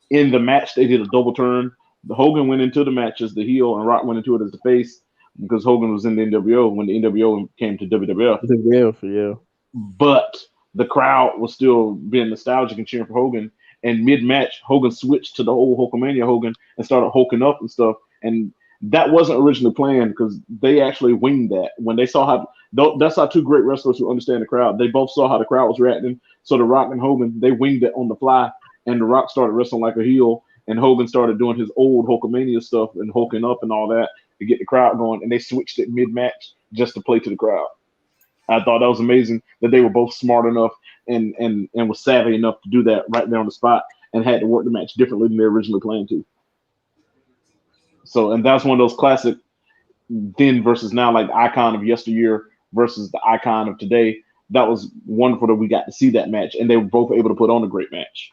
In the match, they did a double turn. The Hogan went into the match as the heel, and Rock went into it as the face because Hogan was in the NWO when the NWO came to WWF. The deal for you. But the crowd was still being nostalgic and cheering for Hogan. And mid-match, Hogan switched to the old Hulkamania Hogan and started hulking up and stuff. And that wasn't originally planned because they actually winged that when they saw how. That's how two great wrestlers who understand the crowd. They both saw how the crowd was reacting. So the Rock and Hogan, they winged it on the fly, and the Rock started wrestling like a heel, and Hogan started doing his old Hulkamania stuff and hulking up and all that to get the crowd going. And they switched it mid-match just to play to the crowd. I thought that was amazing that they were both smart enough and was savvy enough to do that right there on the spot and had to work the match differently than they originally planned to. So, and that's one of those classic then versus now, like the icon of yesteryear versus the icon of today. That was wonderful that we got to see that match, and they were both able to put on a great match,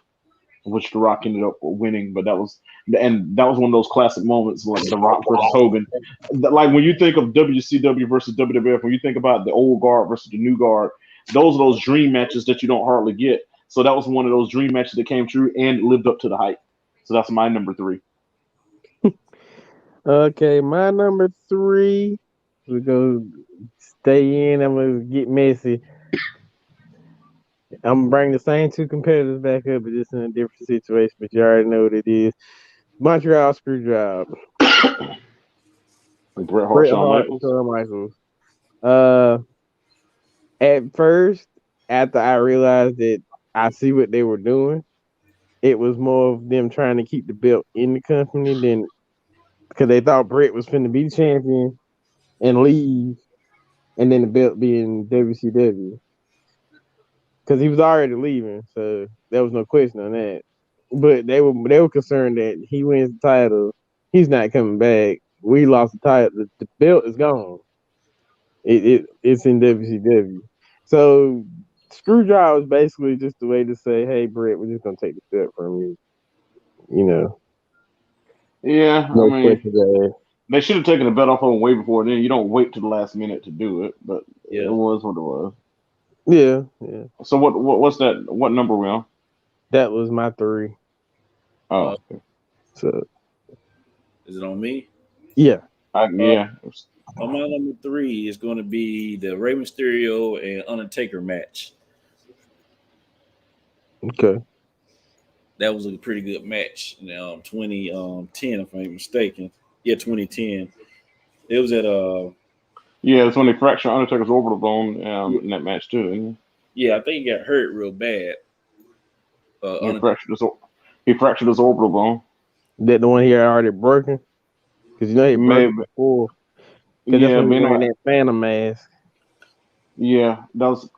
which The Rock ended up winning. But that was one of those classic moments like The Rock versus Hogan. Like when you think of WCW versus WWF, when you think about the old guard versus the new guard, those are those dream matches that you don't hardly get. So that was one of those dream matches that came true and lived up to the hype. So that's my number 3. Okay, my number 3. We go stay in. I'm gonna get messy. I'm gonna bring the same two competitors back up, but just in a different situation. But you already know what it is. Montreal Screwjob. Bret Hart, Bret Shawn Hart, Michaels. Shawn Michaels. Uh, at first, after I realized that I see what they were doing, it was more of them trying to keep the belt in the company than because they thought Bret was finna be champion and leave, and then the belt being WCW because he was already leaving, so there was no question on that. But they were concerned that he wins the title, he's not coming back. We lost the title, the belt is gone. It's in WCW. So Screwdriver is basically just a way to say, "Hey, Brett, we're just gonna take the belt from you." You know, Yeah, I no mean, questions asked. they should have taken the bet off on way before then. You don't wait to the last minute to do it, but it Yeah. was what it was. Yeah, yeah. So what's that? What number we on? That was my 3. Uh, Oh, okay. So is it on me? yeah, Uh, Yeah. on my number 3 is going to be the Rey Mysterio and Undertaker match. okay. That was a pretty good match. 2010, if I'm not mistaken. Yeah, 2010. It was at Yeah, it's when they fractured Undertaker's orbital bone in that match too. Didn't Yeah, I think he got hurt real bad. He fractured his orbital bone. That the one he had already broken? Because you know he broke it Maybe. before. Because that's Yeah, when he but wearing anyway, that Phantom mask. yeah, that was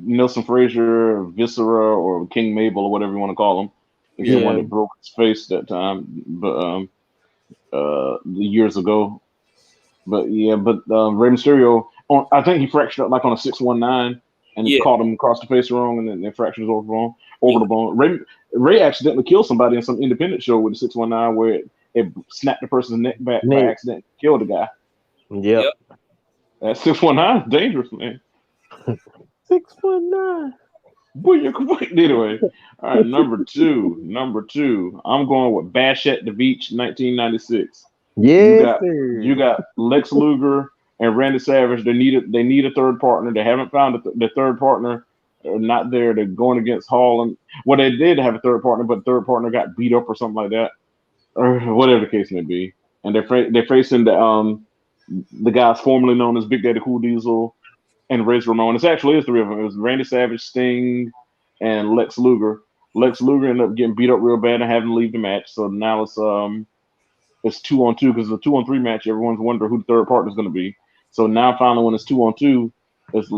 Nelson Frazier, Viscera, or King Mabel, or whatever you want to call him. He's the Yeah, one Yeah. that broke his face that time, but years ago. But yeah, but Rey Mysterio, I think he fractured up like on a 619 and yeah, caught him across the face wrong, and then they fractured his orbital bone. he, Orbital bone. Ray accidentally killed somebody in some independent show with the 619 where it snapped the person's neck back by Nate. accident, killed the guy. Yep. yep. That 619 is dangerous, man. 619. Boy, you're correct. Anyway, all right, number two. Number two. I'm going with Bash at the Beach, 1996. You Yes, got you sir. got Lex Luger and Randy Savage. They need a third partner. They haven't found the third partner. Not there. They're going against Hall and well, they did have a third partner, but the third partner got beat up or something like that, or whatever the case may be. And they're facing the guys formerly known as Big Daddy Cool Diesel and Razor Ramon. It actually is three of them. It was Randy Savage, Sting, and Lex Luger. Lex Luger ended up getting beat up real bad and having to leave the match. So now it's 2-on-2 because it's a 2-on-3 match. Everyone's wondering who the third partner is going to be. So now finally, when it's 2-on-2, it's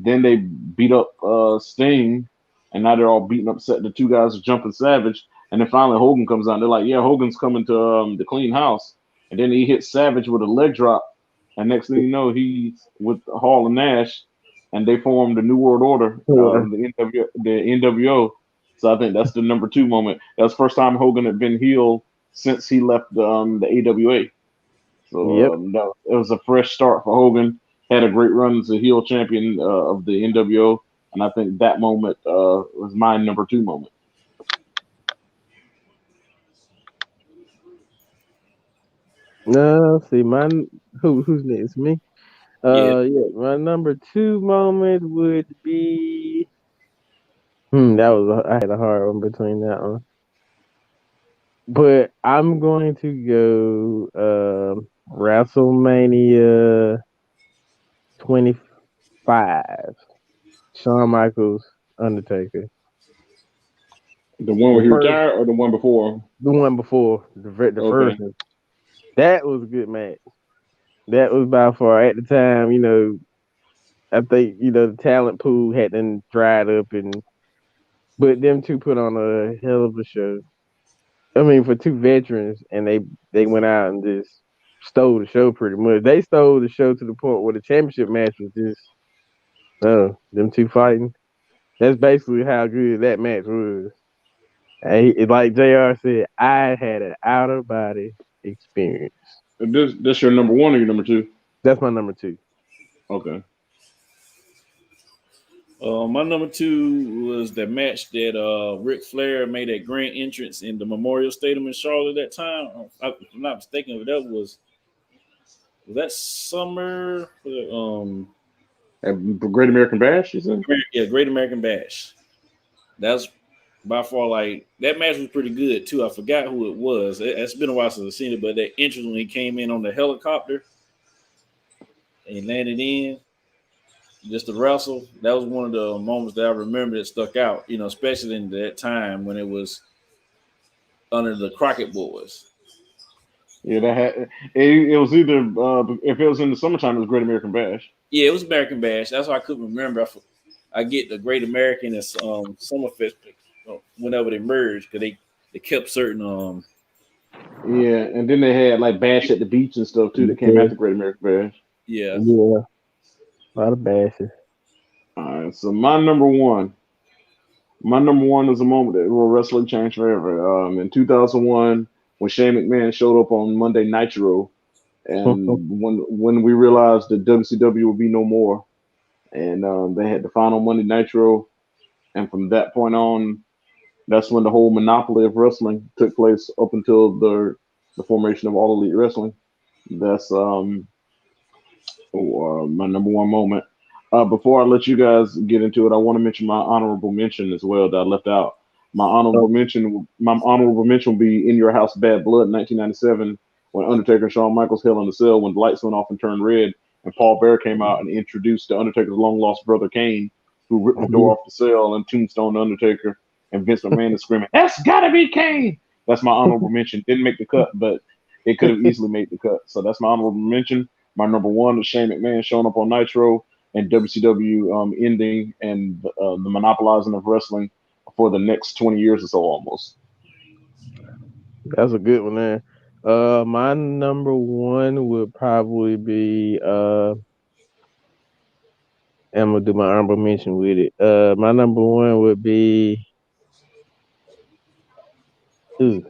then they beat up Sting, and now they're all beating up. The two guys are jumping Savage, and then finally Hogan comes out. They're like, "Yeah, Hogan's coming to the clean house," and then he hits Savage with a leg drop, and next thing you know, he's with Hall and Nash, and they formed the New World Order, Order. the NWO. So I think that's the number two moment. That's the first time Hogan had been heel since he left the AWA. Yep. So it was a fresh start for Hogan. Had a great run as a heel champion of the NWO, and I think that moment was my number two moment. No, see, who's next? Me? Yeah, Yeah, my number two moment would be. I had a hard one between that one. But I'm going to go WrestleMania 25. Shawn Michaels, Undertaker. The one The where he first, retired, or the one before? the one before, the first Okay. one. That was a good match. That was by far at the time. I think the talent pool had then dried up, but them two put on a hell of a show. I mean, for two veterans, and they went out and just stole the show pretty much. They stole the show to the point where the championship match was just them two fighting. That's basically how good that match was. Like Jr. said, I had an out of body experience. This your number one or your number two? That's my number two. Okay. my number two was the match that Ric Flair made a grand entrance in the Memorial Stadium in Charlotte at that time. If I'm not mistaken, that was that summer. Great American Bash, you said? Yeah, Great American Bash. That's by far like that match was pretty good too. I forgot who it was. It's been a while since I've seen it, but that entrance when he came in on the helicopter and he landed in just to wrestle, that was one of the moments that I remember that stuck out. Especially in that time when it was under the Crockett Boys. Yeah, it was either if it was in the summertime, it was Great American Bash. Yeah, it was American Bash. That's why I couldn't remember. I get the Great American and Summerfest whenever they merged because they kept certain Yeah, and then they had like Bash at the Beach and stuff too that came Yeah, after Great American Bash. yeah. yeah, a lot of bashes. All right, so my number one is a moment that will wrestling changed forever. In 2001, when Shane McMahon showed up on Monday Nitro, and when we realized that WCW would be no more, and they had the final Monday Nitro, and from that point on, that's when the whole monopoly of wrestling took place up until the formation of All Elite Wrestling. That's my number one moment. Before I let you guys get into it, I want to mention my honorable mention as well that I left out. My honorable mention will be In Your House, Bad Blood, 1997, when Undertaker and Shawn Michaels Hell in the Cell when the lights went off and turned red, and Paul Bear came out and introduced the Undertaker's long lost brother Kane, who ripped the door off the cell and Tombstone the Undertaker, and Vince McMahon is screaming, "That's gotta be Kane!" That's my honorable mention. Didn't make the cut, but it could have easily made the cut. So that's my honorable mention. My number one is Shane McMahon showing up on Nitro and WCW ending and the monopolizing of wrestling for the next 20 years or so almost. That's a good one there. My number one would probably be I'm gonna do my honorable mention with it. My number one would be ooh,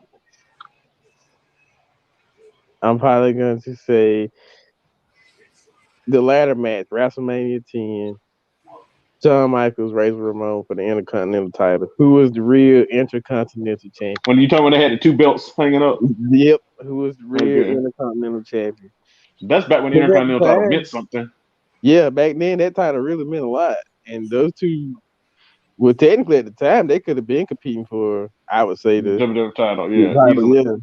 I'm probably going to say the ladder match, WrestleMania 10. Shawn Michaels, Razor Ramon for the Intercontinental title. Who was the real Intercontinental champion? When you talking when they had the two belts hanging up, Yep, who was the real okay, Intercontinental champion? that's back when the 'Cause at the Intercontinental title meant time, something. yeah, back then that title really meant a lot. And those two, well, technically at the time they could have been competing for, I would say, WWF title, the yeah, title, easily. yeah.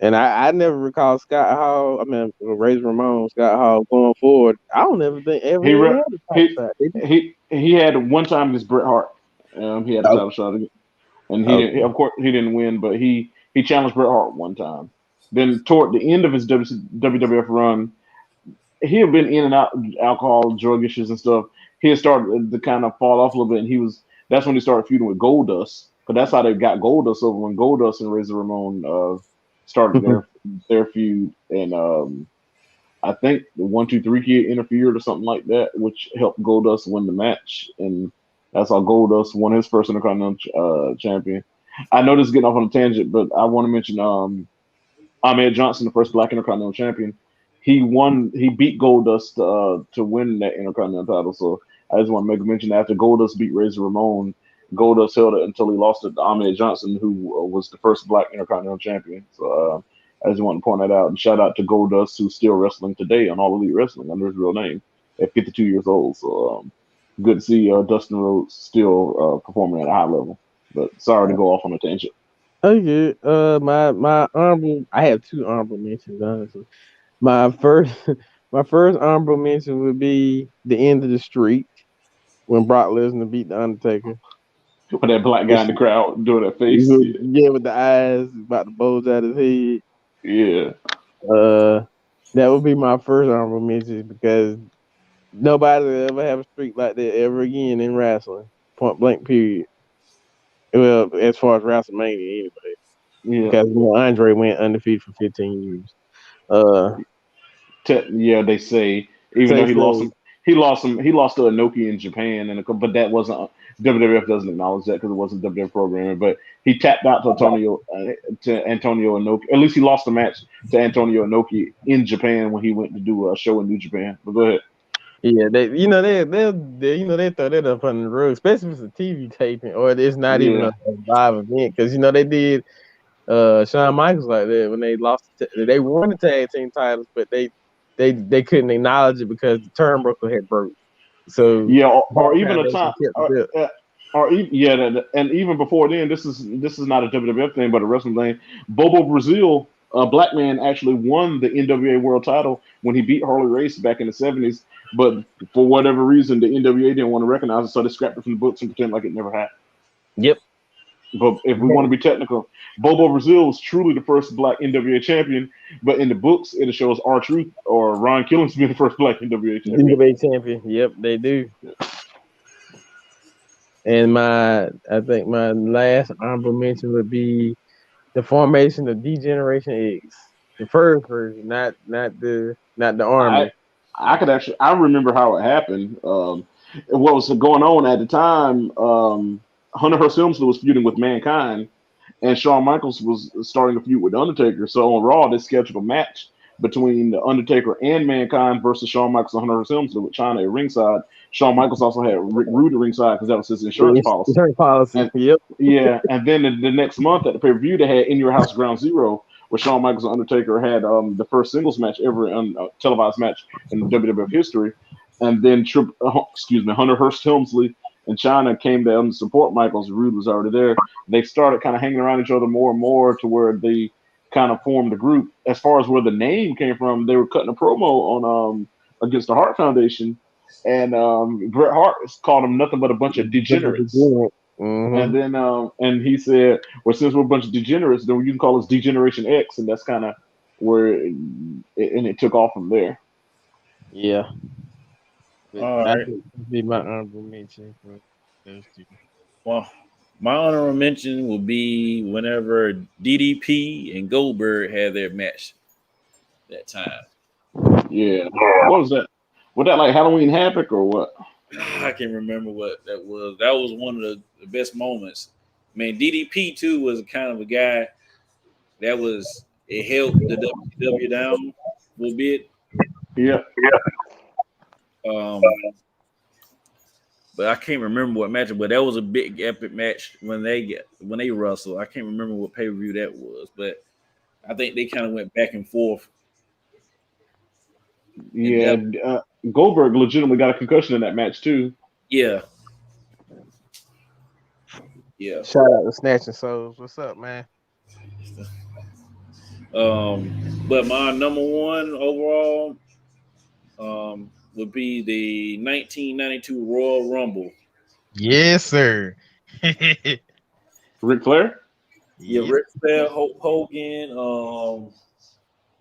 And I never recall Scott Hall. I mean, Razor Ramon, Scott Hall going forward. I don't ever think ever He even re- had a title he shot. he had one time against Bret Hart. He had a Oh, title shot, and he didn't. okay. Of course, he didn't win, but he challenged Bret Hart one time. Then toward the end of his WWF run, he had been in and out of alcohol, drug issues, and stuff. He had started to kind of fall off a little bit, and that's when he started feuding with Goldust. But that's how they got Goldust over when Goldust and Razor Ramon started their feud, and I think the 1-2-3 Kid interfered or something like that, which helped Goldust win the match, and that's how Goldust won his first Intercontinental champion. I know this is getting off on a tangent, but I want to mention Ahmed Johnson, the first Black Intercontinental champion. He beat Goldust to win that Intercontinental title. So I just want to make a mention that after Goldust beat Razor Ramon, Goldust held it until he lost it to Ahmed Johnson, who was the first Black Intercontinental champion. So I just want to point that out and shout out to Goldust, who's still wrestling today on All Elite Wrestling under his real name at 52 years old. So good to see Dustin Rhodes still performing at a high level. But sorry to go off on a tangent. Okay. My honorable. I have two honorable mentions, honestly. My first my first honorable mention would be the end of the streak when Brock Lesnar beat the Undertaker. With that black guy in the crowd doing that face. Yeah. Yeah, with the eyes about to bulge out his head. Yeah. Uh, that would be my first honorable mention because nobody will ever have a streak like that ever again in wrestling. Point blank. Period. Well, as far as WrestleMania, anyway, Yeah. because Andre went undefeated for 15 years. Uh, Yeah, they say even though say he lost so. him, he lost to Inoki in Japan, but that wasn't WWF doesn't acknowledge that because it wasn't WWF programming. But he tapped out to Antonio Inoki. At least he lost the match to Antonio Inoki in Japan when he went to do a show in New Japan. But go ahead. Yeah, they throw that up on the rug, especially if it's a TV taping or it's not even Yeah, a live event. Because they did Shawn Michaels like that when they lost. They won the tag team titles, but they couldn't acknowledge it because the turnbuckle had broke. So yeah, or Hart even a Foundation time, kept the belt. and even before then, this is not a WWF thing, but a wrestling thing. Bobo Brazil, a black man, actually won the NWA World Title when he beat Harley Race back in the '70s. But for whatever reason, the NWA didn't want to recognize it, so they scrapped it from the books and pretend like it never happened. Yep. But if we want to be technical, Bobo Brazil was truly the first black NWA champion. But in the books, it shows R-Truth or Ron Killings being the first black NWA champion. NWA champion. Yep, they do. And I think my last honorable mention would be the formation of D-Generation X, the first version, not the I army. I remember how it happened. What was going on at the time? Hunter Hearst Helmsley was feuding with Mankind, and Shawn Michaels was starting a feud with the Undertaker. So on Raw, they scheduled a match between the Undertaker and Mankind versus Shawn Michaels and Hunter Hearst Helmsley with China at ringside. Shawn Michaels also had Rick Rude at ringside because that was his insurance policy. Insurance policy. And Yep. yeah, and then the next month at the pay per view, they had In Your House Ground Zero, where Shawn Michaels and Undertaker had the first singles match ever, televised match in WWF history. And then Hunter Hearst Helmsley and China came down to support Michaels. Rude was already there. They started kind of hanging around each other more and more to where they kind of formed a group. As far as where the name came from, they were cutting a promo on against the Hart Foundation, and Bret Hart called them nothing but a bunch of degenerates. And Mm-hmm. then and he said, well, since we're a bunch of degenerates, then you can call us Degeneration X, and that's kind of where it took off from there. Yeah, but All that right. would be my honorable mention for those two. Well, my honorable mention will be whenever DDP and Goldberg had their match that time. Yeah. What was that? Was that like Halloween Havoc or what? I can remember what that was. That was one of the best moments. Man, DDP too was kind of a guy that was it helped the WCW down a little bit. Yeah. Um, but I can't remember what match. But that was a big epic match when they wrestled. I can't remember what pay per view that was, but I think they kind of went back and forth. And Yeah. Goldberg legitimately got a concussion in that match too. yeah, yeah. Shout out to Snatching Souls. What's up, man? But my number one overall would be the 1992 Royal Rumble. Yes, sir. Ric Flair. Yeah, Yeah. Ric Flair, Hulk Hogan.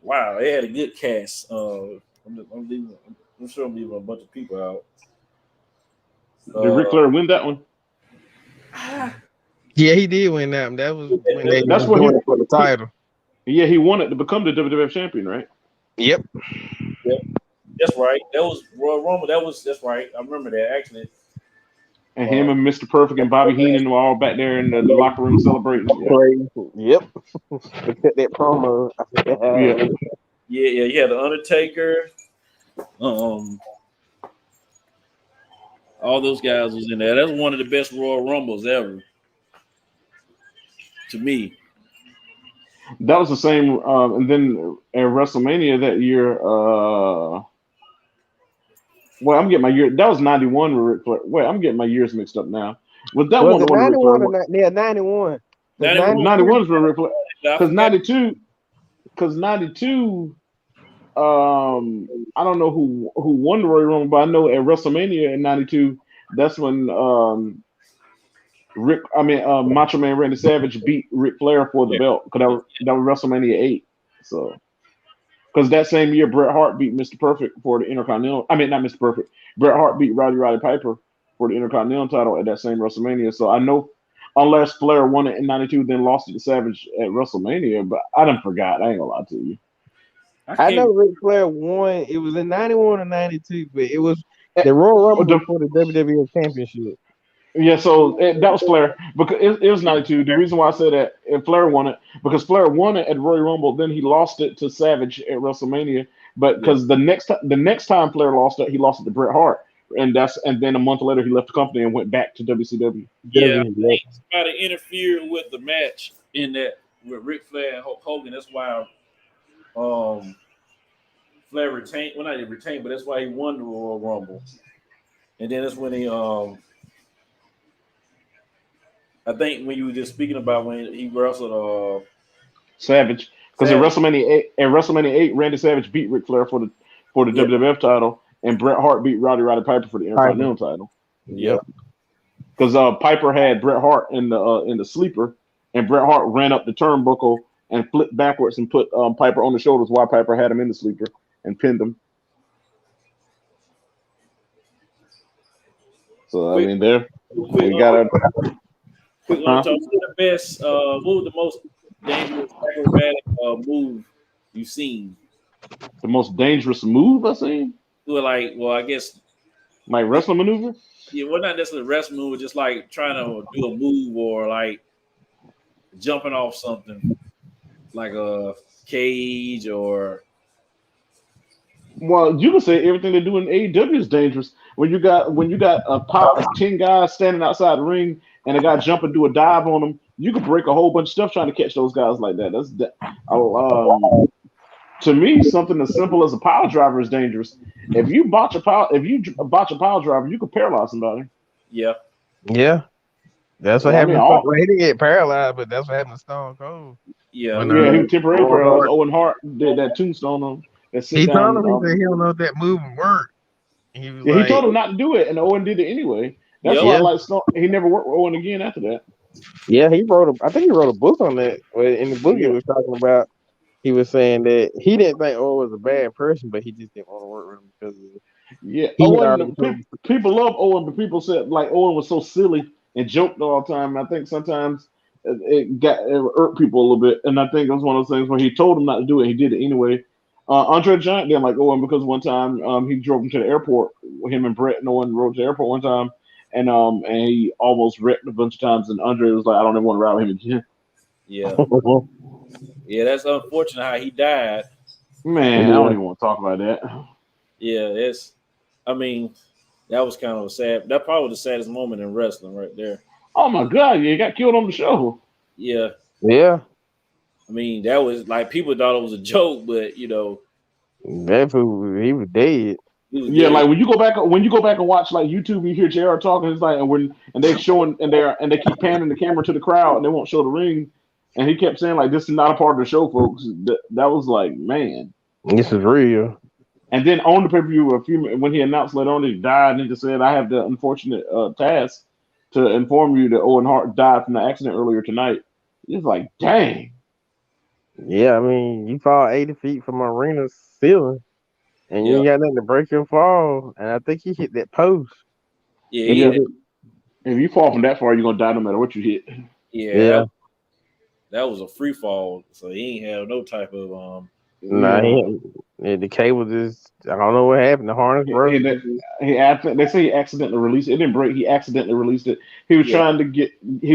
Wow, they had a good cast. I'm sure I'm leaving a bunch of people out. Did Ric Flair win that one? Yeah, he did win that one. That was when they That's was what doing it for the title. he wanted to become the WWF champion, right? Yep. Yep, that's right. That was Royal Rumble. That's right. I remember that actually. And him and Mr. Perfect and Bobby Heenan were all back there in the locker room celebrating. Yeah. Crazy. Yep. They cut that promo. I forget how. Yeah. Yeah. You had the Undertaker. Um, all those guys was in there. That's one of the best Royal Rumbles ever to me. That was the same. And then at WrestleMania that year, well, I'm getting my year. That was '91 with Ric Flair. Wait, I'm getting my years mixed up now. Was that Was one the it one Ric Flair? 91 or not? Yeah, 91. Because 91. 91 is with Ric Flair. I Because forgot. 92, because 92. I don't know who won the Royal Rumble, but I know at WrestleMania in '92, that's when Macho Man Randy Savage beat Ric Flair for the Yeah, belt because that was WrestleMania 8. So because that same year Bret Hart beat Mr. Perfect for the Intercontinental. I mean not Mr. Perfect. Bret Hart beat Roddy Piper for the Intercontinental title at that same WrestleMania. So I know unless Flair won it in '92, then lost it to Savage at WrestleMania, but I done forgot. I ain't gonna lie to you. I I know can't. Ric Flair won. It was in 91 or 92, but it was Eh, the Royal Rumble the was for the WWF Championship. Yeah, so that was Flair because it was '92. The reason why I said that and Flair won it because Flair won it at Royal Rumble, then he lost it to Savage at WrestleMania. But Yeah, because the next time Flair lost it, he lost it to Bret Hart, and then a month later he left the company and went back to WCW. yeah. WWF. Somebody interfered with the match in that with Ric Flair and Hulk Hogan. That's why um Flair retained. Well, not even retained, but that's why he won the Royal Rumble. And then that's when he I think when you were just speaking about when he wrestled Savage because Savage. At WrestleMania 8, Randy Savage beat Ric Flair for the Yeah, WWF title, and Bret Hart beat Roddy Piper for the Piper. Intercontinental title. yeah, Yep. Because Piper had Bret Hart in the sleeper, and Bret Hart ran up the turnbuckle and flipped backwards and put Piper on the shoulders while Piper had him in the sleeper and pinned him. So I quick, mean, there quick, we got a quick on huh? top. What's the best? What was the most dangerous acrobatic move you've seen? The most dangerous move I seen, Well, I guess like wrestling maneuver. yeah, well, not necessarily rest move, just like trying to do a move or like jumping off something, like a cage or Well, you can say everything they do in AEW is dangerous. When you got a pot of 10 guys standing outside the ring and a guy jump and do a dive on them, you could break a whole bunch of stuff trying to catch those guys like that. To me, something as simple as a power driver is dangerous. If you botch a power driver, you could paralyze somebody. yeah, Yeah. That's what I mean, happened. Well, he didn't get paralyzed, but that's what happened to Stone Cold. yeah, When yeah, he was temporarily Owen paralyzed. Hart, Owen Hart did that tombstone on that sit he told down. him he said he don't know if that move would work. He was Yeah, he told like, him not to do it, and Owen did it anyway. That's Yep. why, yeah, like, he never worked with Owen again after that. yeah. He wrote a. I think he wrote a book on that. Well, in the book, he Yeah, was talking about. He was saying that he didn't think Owen was a bad person, but he just didn't want to work with him because yeah. he had already Owen, told him. people love Owen, but people said like Owen was so silly and joked all the time. I think sometimes it irked people a little bit, and I think it was one of those things where he told him not to do it, he did it anyway. Andre the Giant didn't like Owen because one time he drove him to the airport. Him and Brett and Owen rode to the airport one time, and he almost wrecked a bunch of times. And Andre was like, "I don't ever want to ride with him again." Yeah. Yeah, that's unfortunate how he died. Man, I don't Yeah, even want to talk about that. Yeah, I mean, that was kind of a sad. That probably was the saddest moment in wrestling right there. Oh my God, yeah, he got killed on the show. Yeah, yeah. I mean that was like people thought it was a joke, but That fool, he was dead. he was Yeah, dead. like when you go back and watch like YouTube, you hear JR talking. It's like and they showing and they keep panning the camera to the crowd and they won't show the ring. And he kept saying like, "This is not a part of the show, folks." That was like, man. This is real. And then on the pay per view, when he announced later on that he died, and he just said, "I have the unfortunate task to inform you that Owen Hart died from the accident earlier tonight." It's like, dang. Yeah, I mean, you fall 80 feet from arena ceiling, and you Yeah, ain't got nothing to break your fall. And I think he hit that post. yeah, He he Yeah, hit had, it. if you fall from that far, you're gonna die no matter what you hit. yeah. Yeah, That was a free fall, so he ain't have no type of nah, Yeah. the cable just, I don't know what happened. The harness broke. And they say he accidentally released it. It didn't break. He accidentally released it. yeah, He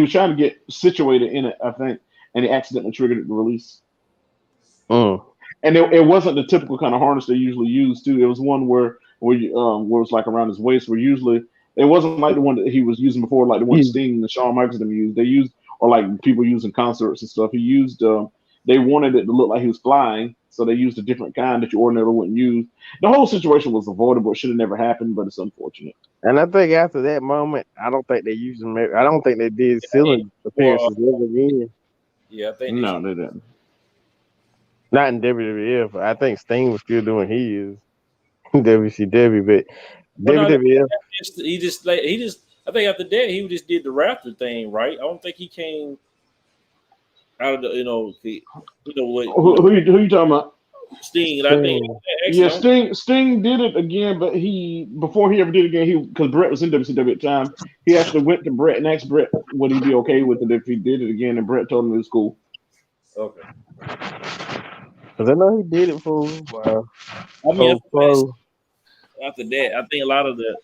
was trying to get situated in it, I think, and he accidentally triggered it to release. Mm. And it wasn't the typical kind of harness they usually use too. It was one where it was like around his waist. Where usually it wasn't like the one that he was using before, like the one He- Sting and Shawn Michaels them used. They used or like people use in concerts and stuff. He used. They wanted it to look like he was flying, so they used a different kind that you ordinarily wouldn't use. The whole situation was avoidable. It should have never happened, but it's unfortunate. And I think after that moment, I don't think they used him. I don't think they did ceiling well, appearances ever again. yeah. I think they No, they didn't. Not in WWF. I think Sting was still doing his WCW, but Well, no, WWF. he just. I think after that he just did the Raptor thing, right? I don't think he came out of the what Who you talking about? Sting. And I think Sting. actually, Yeah, I don't, Sting did it again, but before he ever did it again, he because Brett was in WCW at the time, he actually went to Brett and asked Brett would he be okay with it if he did it again, and Brett told him it was cool. okay. Because I know he did it for a while. I mean, So pro. after that, I think a lot of the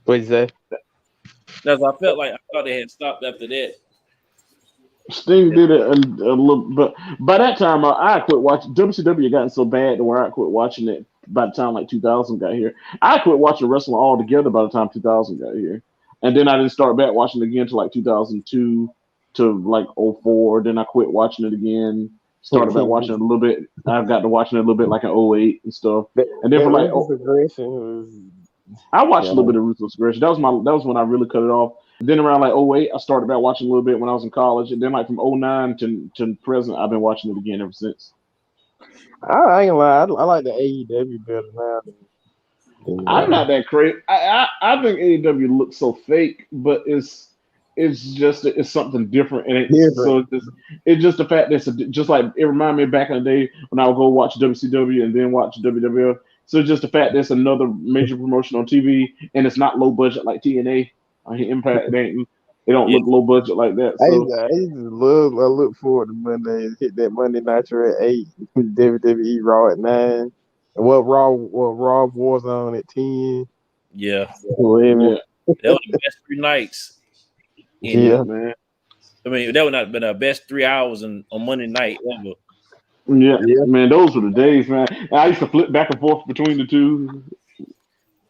What'd you say? as I thought they had stopped after that. Sting did it a little, but by that time I quit watching. WCW had gotten so bad to where I quit watching it by the time like 2000 got here. I quit watching wrestling altogether by the time 2000 got here, and then I didn't start back watching it again till like 2002 to like '04. Then I quit watching it again. Started back watching it a little bit. I got to watching it a little bit like in '08 and stuff. That, And then that for like ruthless aggression was, I watched a yeah. little bit of Ruthless Aggression. That was when I really cut it off. Then around like '08, I started back watching a little bit when I was in college, and then like from '09 to present, I've been watching it again ever since. I ain't gonna lie. I like the AEW better now than I'm not that crazy. I think AEW looks so fake, but it's something different, and different. it's just the fact that just like it reminded me back in the day when I would go watch WCW and then watch WWF. So it's just the fact that it's another major promotion on TV, and it's not low budget like TNA. Impact they don't Yeah, look low budget like that. So I used to love. I look forward to Mondays. Hit that Monday Nitro at 8. WWE Raw at 9. Raw Warzone at 10. yeah. 11. yeah, That was the best 3 nights. yeah, In Yeah. man. I mean, that would not been the best 3 hours on Monday night ever. Yeah, Yeah. man, those were the days, man. And I used to flip back and forth between the two.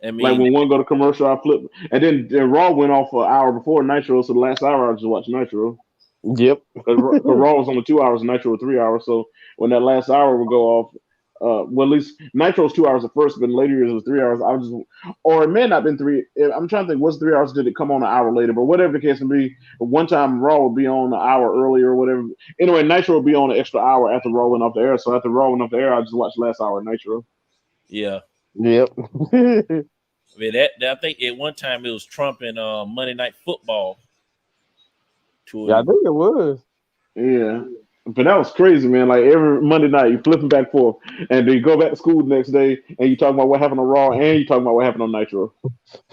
I Like mean, when one go to commercial, I flip, and then Raw went off for an hour before Nitro, so the last hour I just watched Nitro Yep. because Raw was only 2 hours, and Nitro was 3 hours. So when that last hour would go off, well, at least Nitro was 2 hours at first, but in later years it was 3 hours. I was just, or it may not have been three. I'm trying to think, was 3 hours? Did it come on an hour later? But whatever the case may be, one time Raw would be on an hour earlier or whatever. Anyway, Nitro would be on an extra hour after Raw went off the air. So after Raw went off the air, I just watched the last hour of Nitro. Yeah. Yep. I mean, that I think at one time it was trumping Monday Night Football. Yeah, I think it was. Yeah. But that was crazy, man. Like every Monday night, you flipping back and forth, and then you go back to school the next day, and you talking about what happened on Raw, and you talking about what happened on Nitro.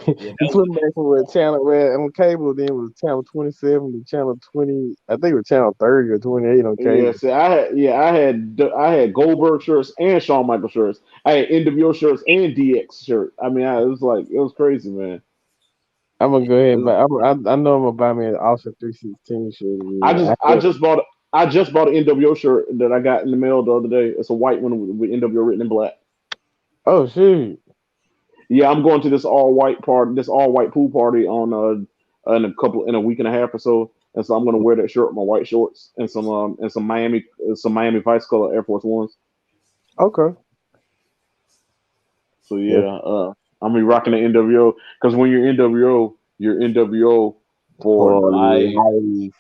Yeah, You put back from what channel where on cable, then it was channel 27 to channel 20. I think it was channel 30 or 28 on Yeah, cable. see, I had Goldberg shirts and Shawn Michaels shirts. I had NWO shirts and DX shirt. I mean, it was crazy, man. I'm gonna go It ahead, was- but I know I'm gonna buy me an Austin 316 shirt. I Again. just I just bought an NWO shirt that I got in the mail the other day. It's a white one with NWO written in black. Oh shoot! Yeah, I'm going to this all white pool party on in a week and a half or so, and so I'm gonna wear that shirt with my white shorts and some Miami Vice color Air Force Ones. Okay. So Yeah. yeah, I'm gonna be rocking the NWO because when you're NWO for For life. life.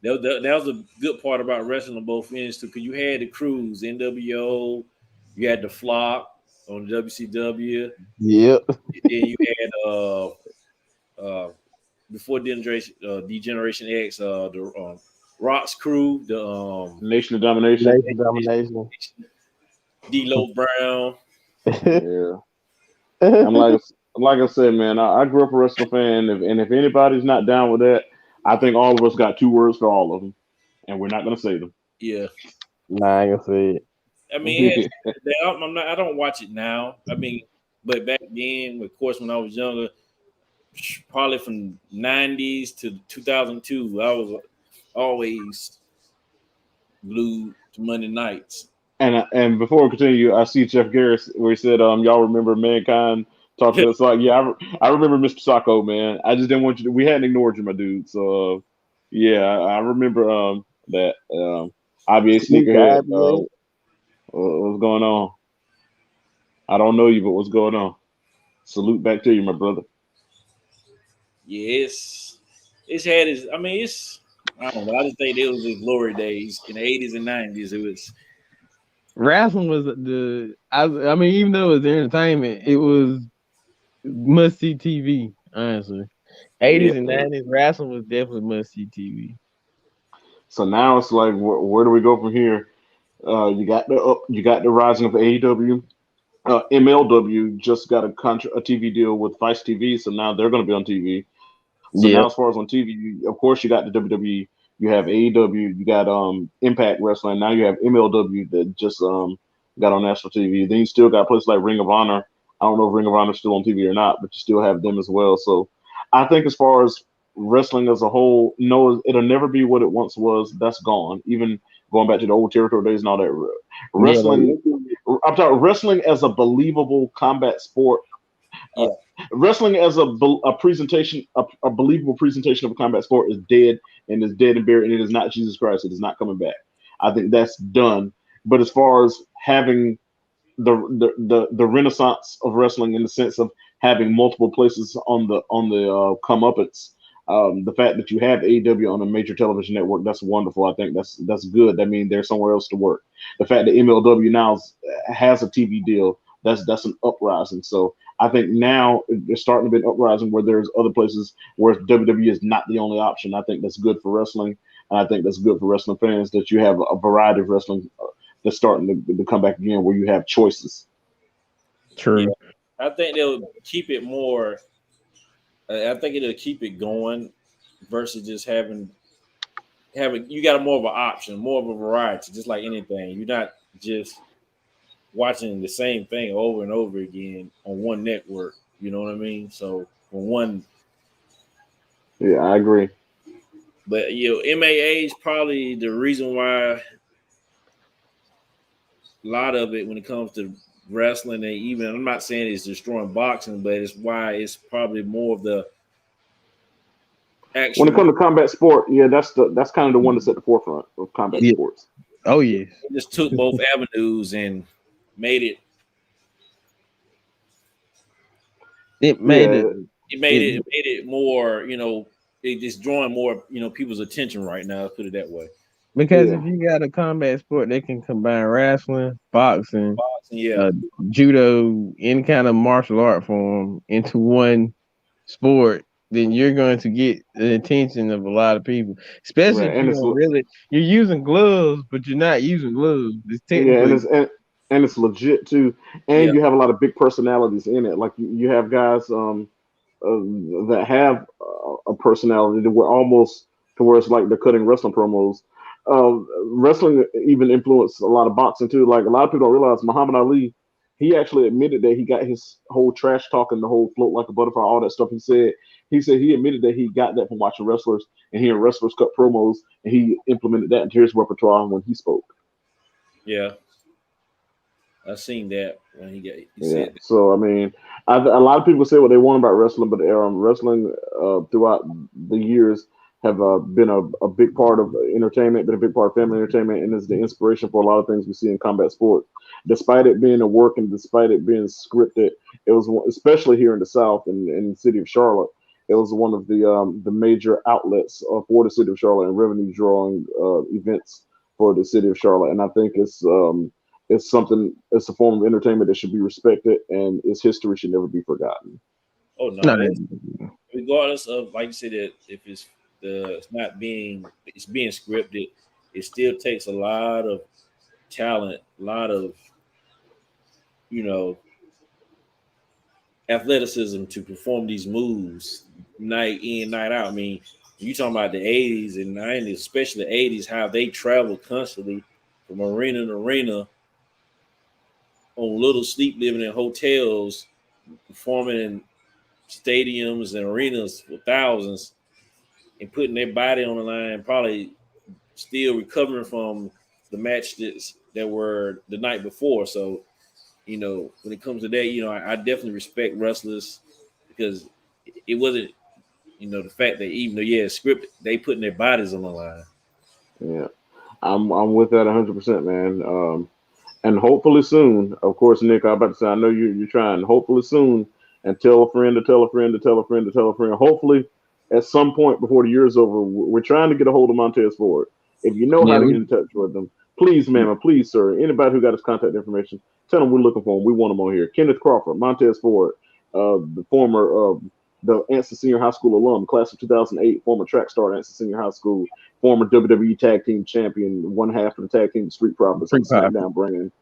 that was a good part about wrestling on both ends too, because you had the crews, NWO, you had the Flock on WCW, Yep. then you had uh before Degeneration X, the Rock's crew, the Nation of Domination. Nation domination. D'Lo Brown. Yeah, I'm like I said, man. I grew up a wrestling fan, and if anybody's not down with that, I think all of us got two words for all of them, and we're not gonna say them. Yeah, Nah, I ain't gonna say it. I mean, I don't watch it now. I mean, but back then, of course, when I was younger, probably from '90s to 2002, I was always glued to Monday nights. And before we continue, I see Jeff Garris where he said, y'all remember Mankind talked to us like, yeah, I remember Mr. Sacco, man. I just didn't want you to. We hadn't ignored you, my dude. So yeah, I remember that. IBA Salute to sneakerhead. IBA. What's going on? I don't know you, but what's going on? Salute back to you, my brother. Yeah, it's had its. I mean, it's. I don't know. I just think it was the glory days in the '80s and '90s. It was. Wrestling was I mean, even though it was entertainment, it was must see TV. Honestly, Yeah. 80s and 90s wrestling was definitely must see TV. So now it's like, where do we go from here? You got the rising of AEW. MLW just got a TV deal with Vice TV, so now they're going to be on TV. So now, Yep. as far as on TV, of course, you got the WWE, you have AEW, you got Impact Wrestling. Now you have MLW that just got on national TV. Then you still got places like Ring of Honor. I don't know if Ring of Honor is still on TV or not, but you still have them as well. So I think as far as wrestling as a whole, no, it'll never be what it once was. That's gone. Even going back to the old territory days and all that. Yeah. Wrestling, I'm talking wrestling as a believable combat sport. Uh, Yeah. Wrestling as a presentation, a believable presentation of a combat sport is dead and is dead and buried, and it is not Jesus Christ. It is not coming back. I think that's done. But as far as having the renaissance of wrestling in the sense of having multiple places on the comeuppance, the fact that you have AEW on a major television network, that's wonderful. I think that's good. That means there's somewhere else to work. The fact that MLW now has a TV deal, that's an uprising. So I think now there's starting to be an uprising where there's other places where WWE is not the only option. I think that's good for wrestling, and I think that's good for wrestling fans that you have a variety of wrestling that's starting to come back again where you have choices. True. Yeah. I think they'll keep it more. I think it'll keep it going versus just having you got a more of an option, more of a variety, just like anything. You're not just watching the same thing over and over again on one network. You know what I mean? So for one, Yeah, I agree. but MAA is probably the reason why a lot of it when it comes to wrestling and even I'm not saying it's destroying boxing, but it's why it's probably more of the When it actual. comes to combat sport, yeah, that's kind of the one that's at the forefront of combat Yeah. sports. Oh yes, They just took both avenues and made it. it made it. Yeah, It Made it more. It just drawing more. People's attention right now. Let's put it that way. because yeah, if you got a combat sport, they can combine wrestling, boxing, Boxing, yeah, uh, judo, any kind of martial art form into one sport, then you're going to get the attention of a lot of people. Especially right. if you don't really, you're using gloves, but you're not using gloves. It's Yeah, technically and it's legit too. yeah, And you have a lot of big personalities in it. Like you have guys that have a personality that were almost to where it's like they're cutting wrestling promos. Wrestling even influenced a lot of boxing too. Like a lot of people don't realize Muhammad Ali, he actually admitted that he got his whole trash talking, the whole float like a butterfly, all that stuff. He said he admitted that he got that from watching wrestlers and hearing wrestlers cut promos, and he implemented that into his repertoire when he spoke. yeah. I seen that when he Yeah. said that. So I mean, a lot of people say what they want about wrestling, but wrestling throughout the years have been a big part of entertainment, been a big part of family entertainment, and is the inspiration for a lot of things we see in combat sports. Despite it being a work and despite it being scripted, it was especially here in the South and in the city of Charlotte. It was one of the major outlets for the city of Charlotte and revenue drawing events for the city of Charlotte, and I think it's something. It's a form of entertainment that should be respected, and its history should never be forgotten. Oh no, not. regardless of like you said that if it's not being scripted, it still takes a lot of talent, a lot of you know athleticism to perform these moves night in, night out. I mean, you talking about the '80s and '90s, especially the '80s, how they traveled constantly from arena to arena on little sleep living in hotels, performing in stadiums and arenas for thousands and putting their body on the line, probably still recovering from the match that were the night before. So, when it comes to that, I definitely respect wrestlers because it wasn't, the fact that even though, yeah, it's scripted, they putting their bodies on the line. Yeah, I'm with that 100%, man. And hopefully soon, of course, Nick, I'm about to say, I know you're trying. Hopefully soon, and tell a friend to tell a friend to tell a friend to tell a friend. Hopefully, at some point before the year's over, we're trying to get a hold of Montez Ford. If you know how Yeah, to get in touch with them, please, ma'am, and please, sir, anybody who got his contact information, tell them we're looking for him. We want him on here. Kenneth Crawford, Montez Ford, the former the Anson Senior High School alum, class of 2008, former track star at Anson Senior High School, former WWE Tag Team Champion, one half of the Tag Team Street Profits on free the pop. SmackDown brand.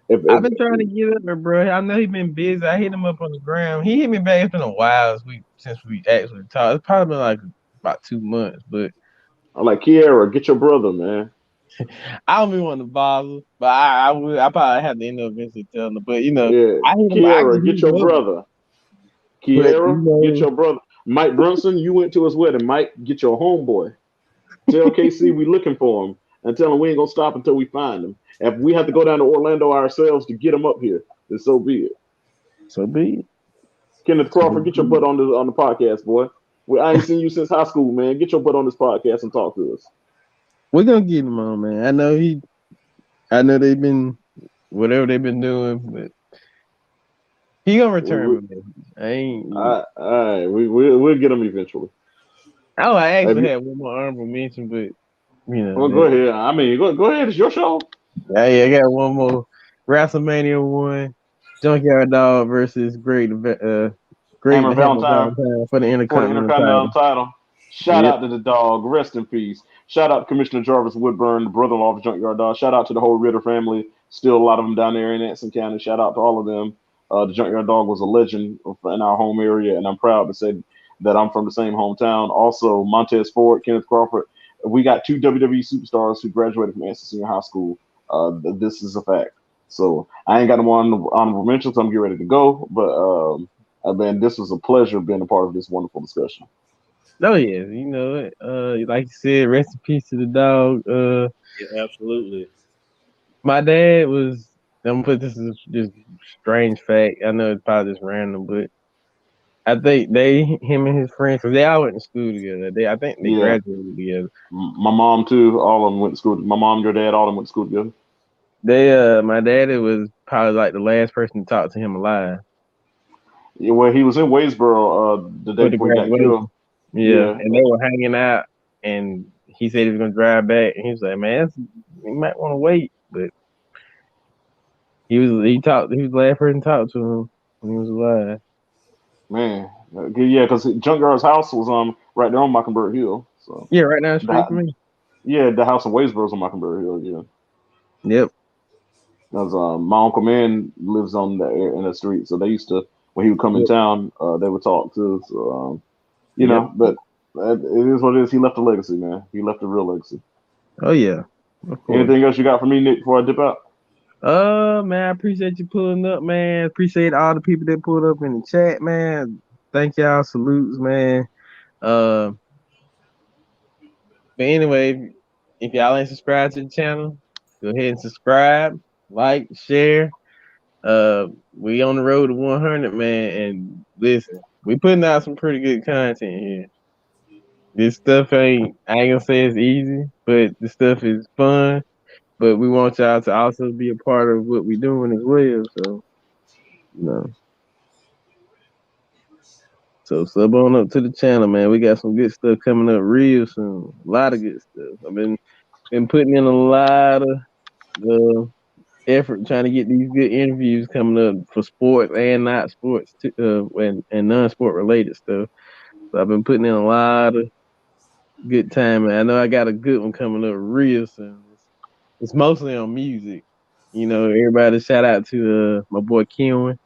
If I've been trying to get up there, bro. I know he been busy. I hit him up on the ground. He hit me back. It's been a while since we actually talked. It's probably been like about 2 months, but I'm like, Kiera, get your brother, man. I don't be wanting to bother. But I would. I probably have to end up eventually telling him. But Yeah, I hit him. I can Kiera, get hit your him up. brother. But Kiera, get your brother. Mike Brunson, you went to his wedding. Mike, get your homeboy. Tell KC we looking for him and tell him we ain't gonna stop until we find him. If we have to go down to Orlando ourselves to get him up here, then so be it. so be it. Kenneth So Crawford, get your be butt it. on the podcast, boy. I ain't seen you since high school, man. Get your butt on this podcast and talk to us. We're gonna get him on, man. I know they've been whatever they've been doing, but he gonna We, return we, my message. I ain't. all right, we'll get him eventually. Oh, I Have actually you? had one more honorable mention, but Well, go that. ahead. I mean, go ahead. It's your show. Yeah, I got one more. WrestleMania 1, Junkyard Dog versus Great Hammer the Hammer Valentine Valentine for the for the Intercontinental Intercontinental title. title. Shout Yep. out to the dog. Rest in peace. Shout out to Commissioner Jarvis Woodburn, the brother-in-law of Junkyard Dog. Shout out to the whole Ritter family. Still a lot of them down there in Anson County. Shout out to all of them. The Junkyard Dog was a legend in our home area, and I'm proud to say that I'm from the same hometown. Also, Montez Ford, Kenneth Crawford. We got two WWE superstars who graduated from Anson Senior High School. This is a fact. So I ain't got them on honorable mentions. I'm getting ready to go, but man, this was a pleasure being a part of this wonderful discussion. Oh yeah, like you said, rest in peace to the dog. Yeah, absolutely. My dad was. I'm gonna put this as just strange fact. I know it's probably just random, but I think him and his friends, cause they all went to school together. I think they Yeah, graduated together. my mom too. All of them went to school. My mom, your dad, all of them went to school together. My daddy was probably like the last person to talk to him alive Yeah, well, he was in Waysboro the day for the before he got killed. graduation. Yeah, Yeah, and they were hanging out, and he said he was gonna drive back, and he was like, "Man, you might want to wait." But he was the last person to talk to him when he was alive. man. Yeah, because Junkyard's house was right there on Mockingbird Hill. So Yeah, right down the street from the, me. yeah, the house in Waysboro's on Mockingbird Hill. Yeah, Yep. because my uncle man lives on in the street, so they used to when he would come in Yep. town, they would talk too. So Yep. but it is what it is. He left a legacy, man. He left a real legacy. Oh yeah, of course. Anything else you got for me, Nick, before I dip out? Man, I appreciate you pulling up, man. Appreciate all the people that pulled up in the chat, man. Thank y'all. Salutes, man. Uh, but anyway, if y'all ain't subscribed to the channel, go ahead and subscribe, like, share. We on the road to 100, man. And listen, we putting out some pretty good content here. This stuff I ain't gonna say it's easy, but the stuff is fun. But we want y'all to also be a part of what we doing as well. So, you know. So sub on up to the channel, man. We got some good stuff coming up real soon. A lot of good stuff. I've been putting in a lot of effort trying to get these good interviews coming up for sports and not sports, and non-sport related stuff. So I've been putting in a lot of good time, and I know I got a good one coming up real soon. It's mostly on music. You know, everybody shout out to my boy Kenwin.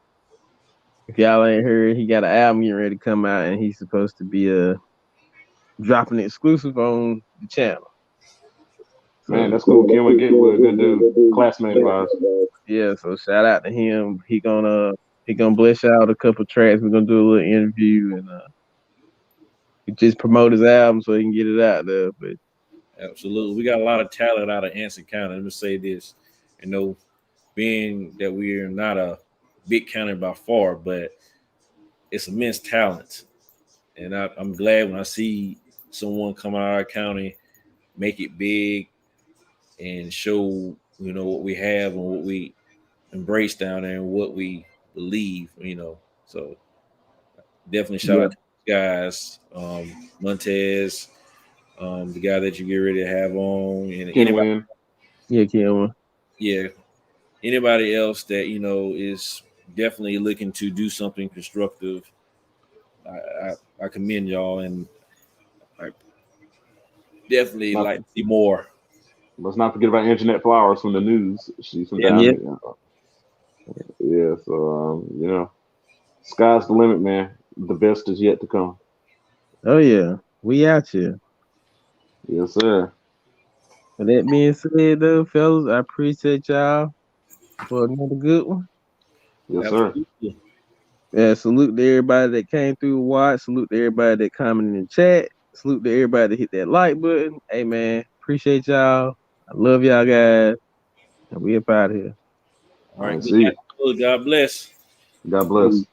If y'all ain't heard, he got an album getting ready to come out, and he's supposed to be dropping exclusive on the channel. Man, So that's cool. Kenwood Gatewood, good dude, classmate of ours. yeah, so shout out to him. He gonna bless out a couple tracks. We're gonna do a little interview and he just promote his album so he can get it out there. But Absolutely. We got a lot of talent out of Anson County. Let me say this, you know, being that we are not a big county by far, but it's immense talent. And I'm glad when I see someone come out of our county, make it big, and show, what we have and what we embrace down there and what we believe. So definitely shout yeah, out to you guys, Montez, the guy that you get ready to have on, and anybody, Kenwin. yeah, Kim. yeah, anybody else that is definitely looking to do something constructive. I commend y'all, and I definitely Not, like to see more. let's not forget about Internet Flowers from the news. She's from Yeah, down Yeah. here. Yeah, so sky's the limit, man. The best is yet to come. Oh yeah, we out here. Yes, sir. With that being said, though, fellas, I appreciate y'all for another good one. Yes, sir. absolutely. Yeah, salute to everybody that came through and watched. Salute to everybody that commented in the chat. Salute to everybody that hit that like button. Hey man, appreciate y'all. I love y'all guys. And we up out of here. All All right, right, good see you. night. God bless. God bless.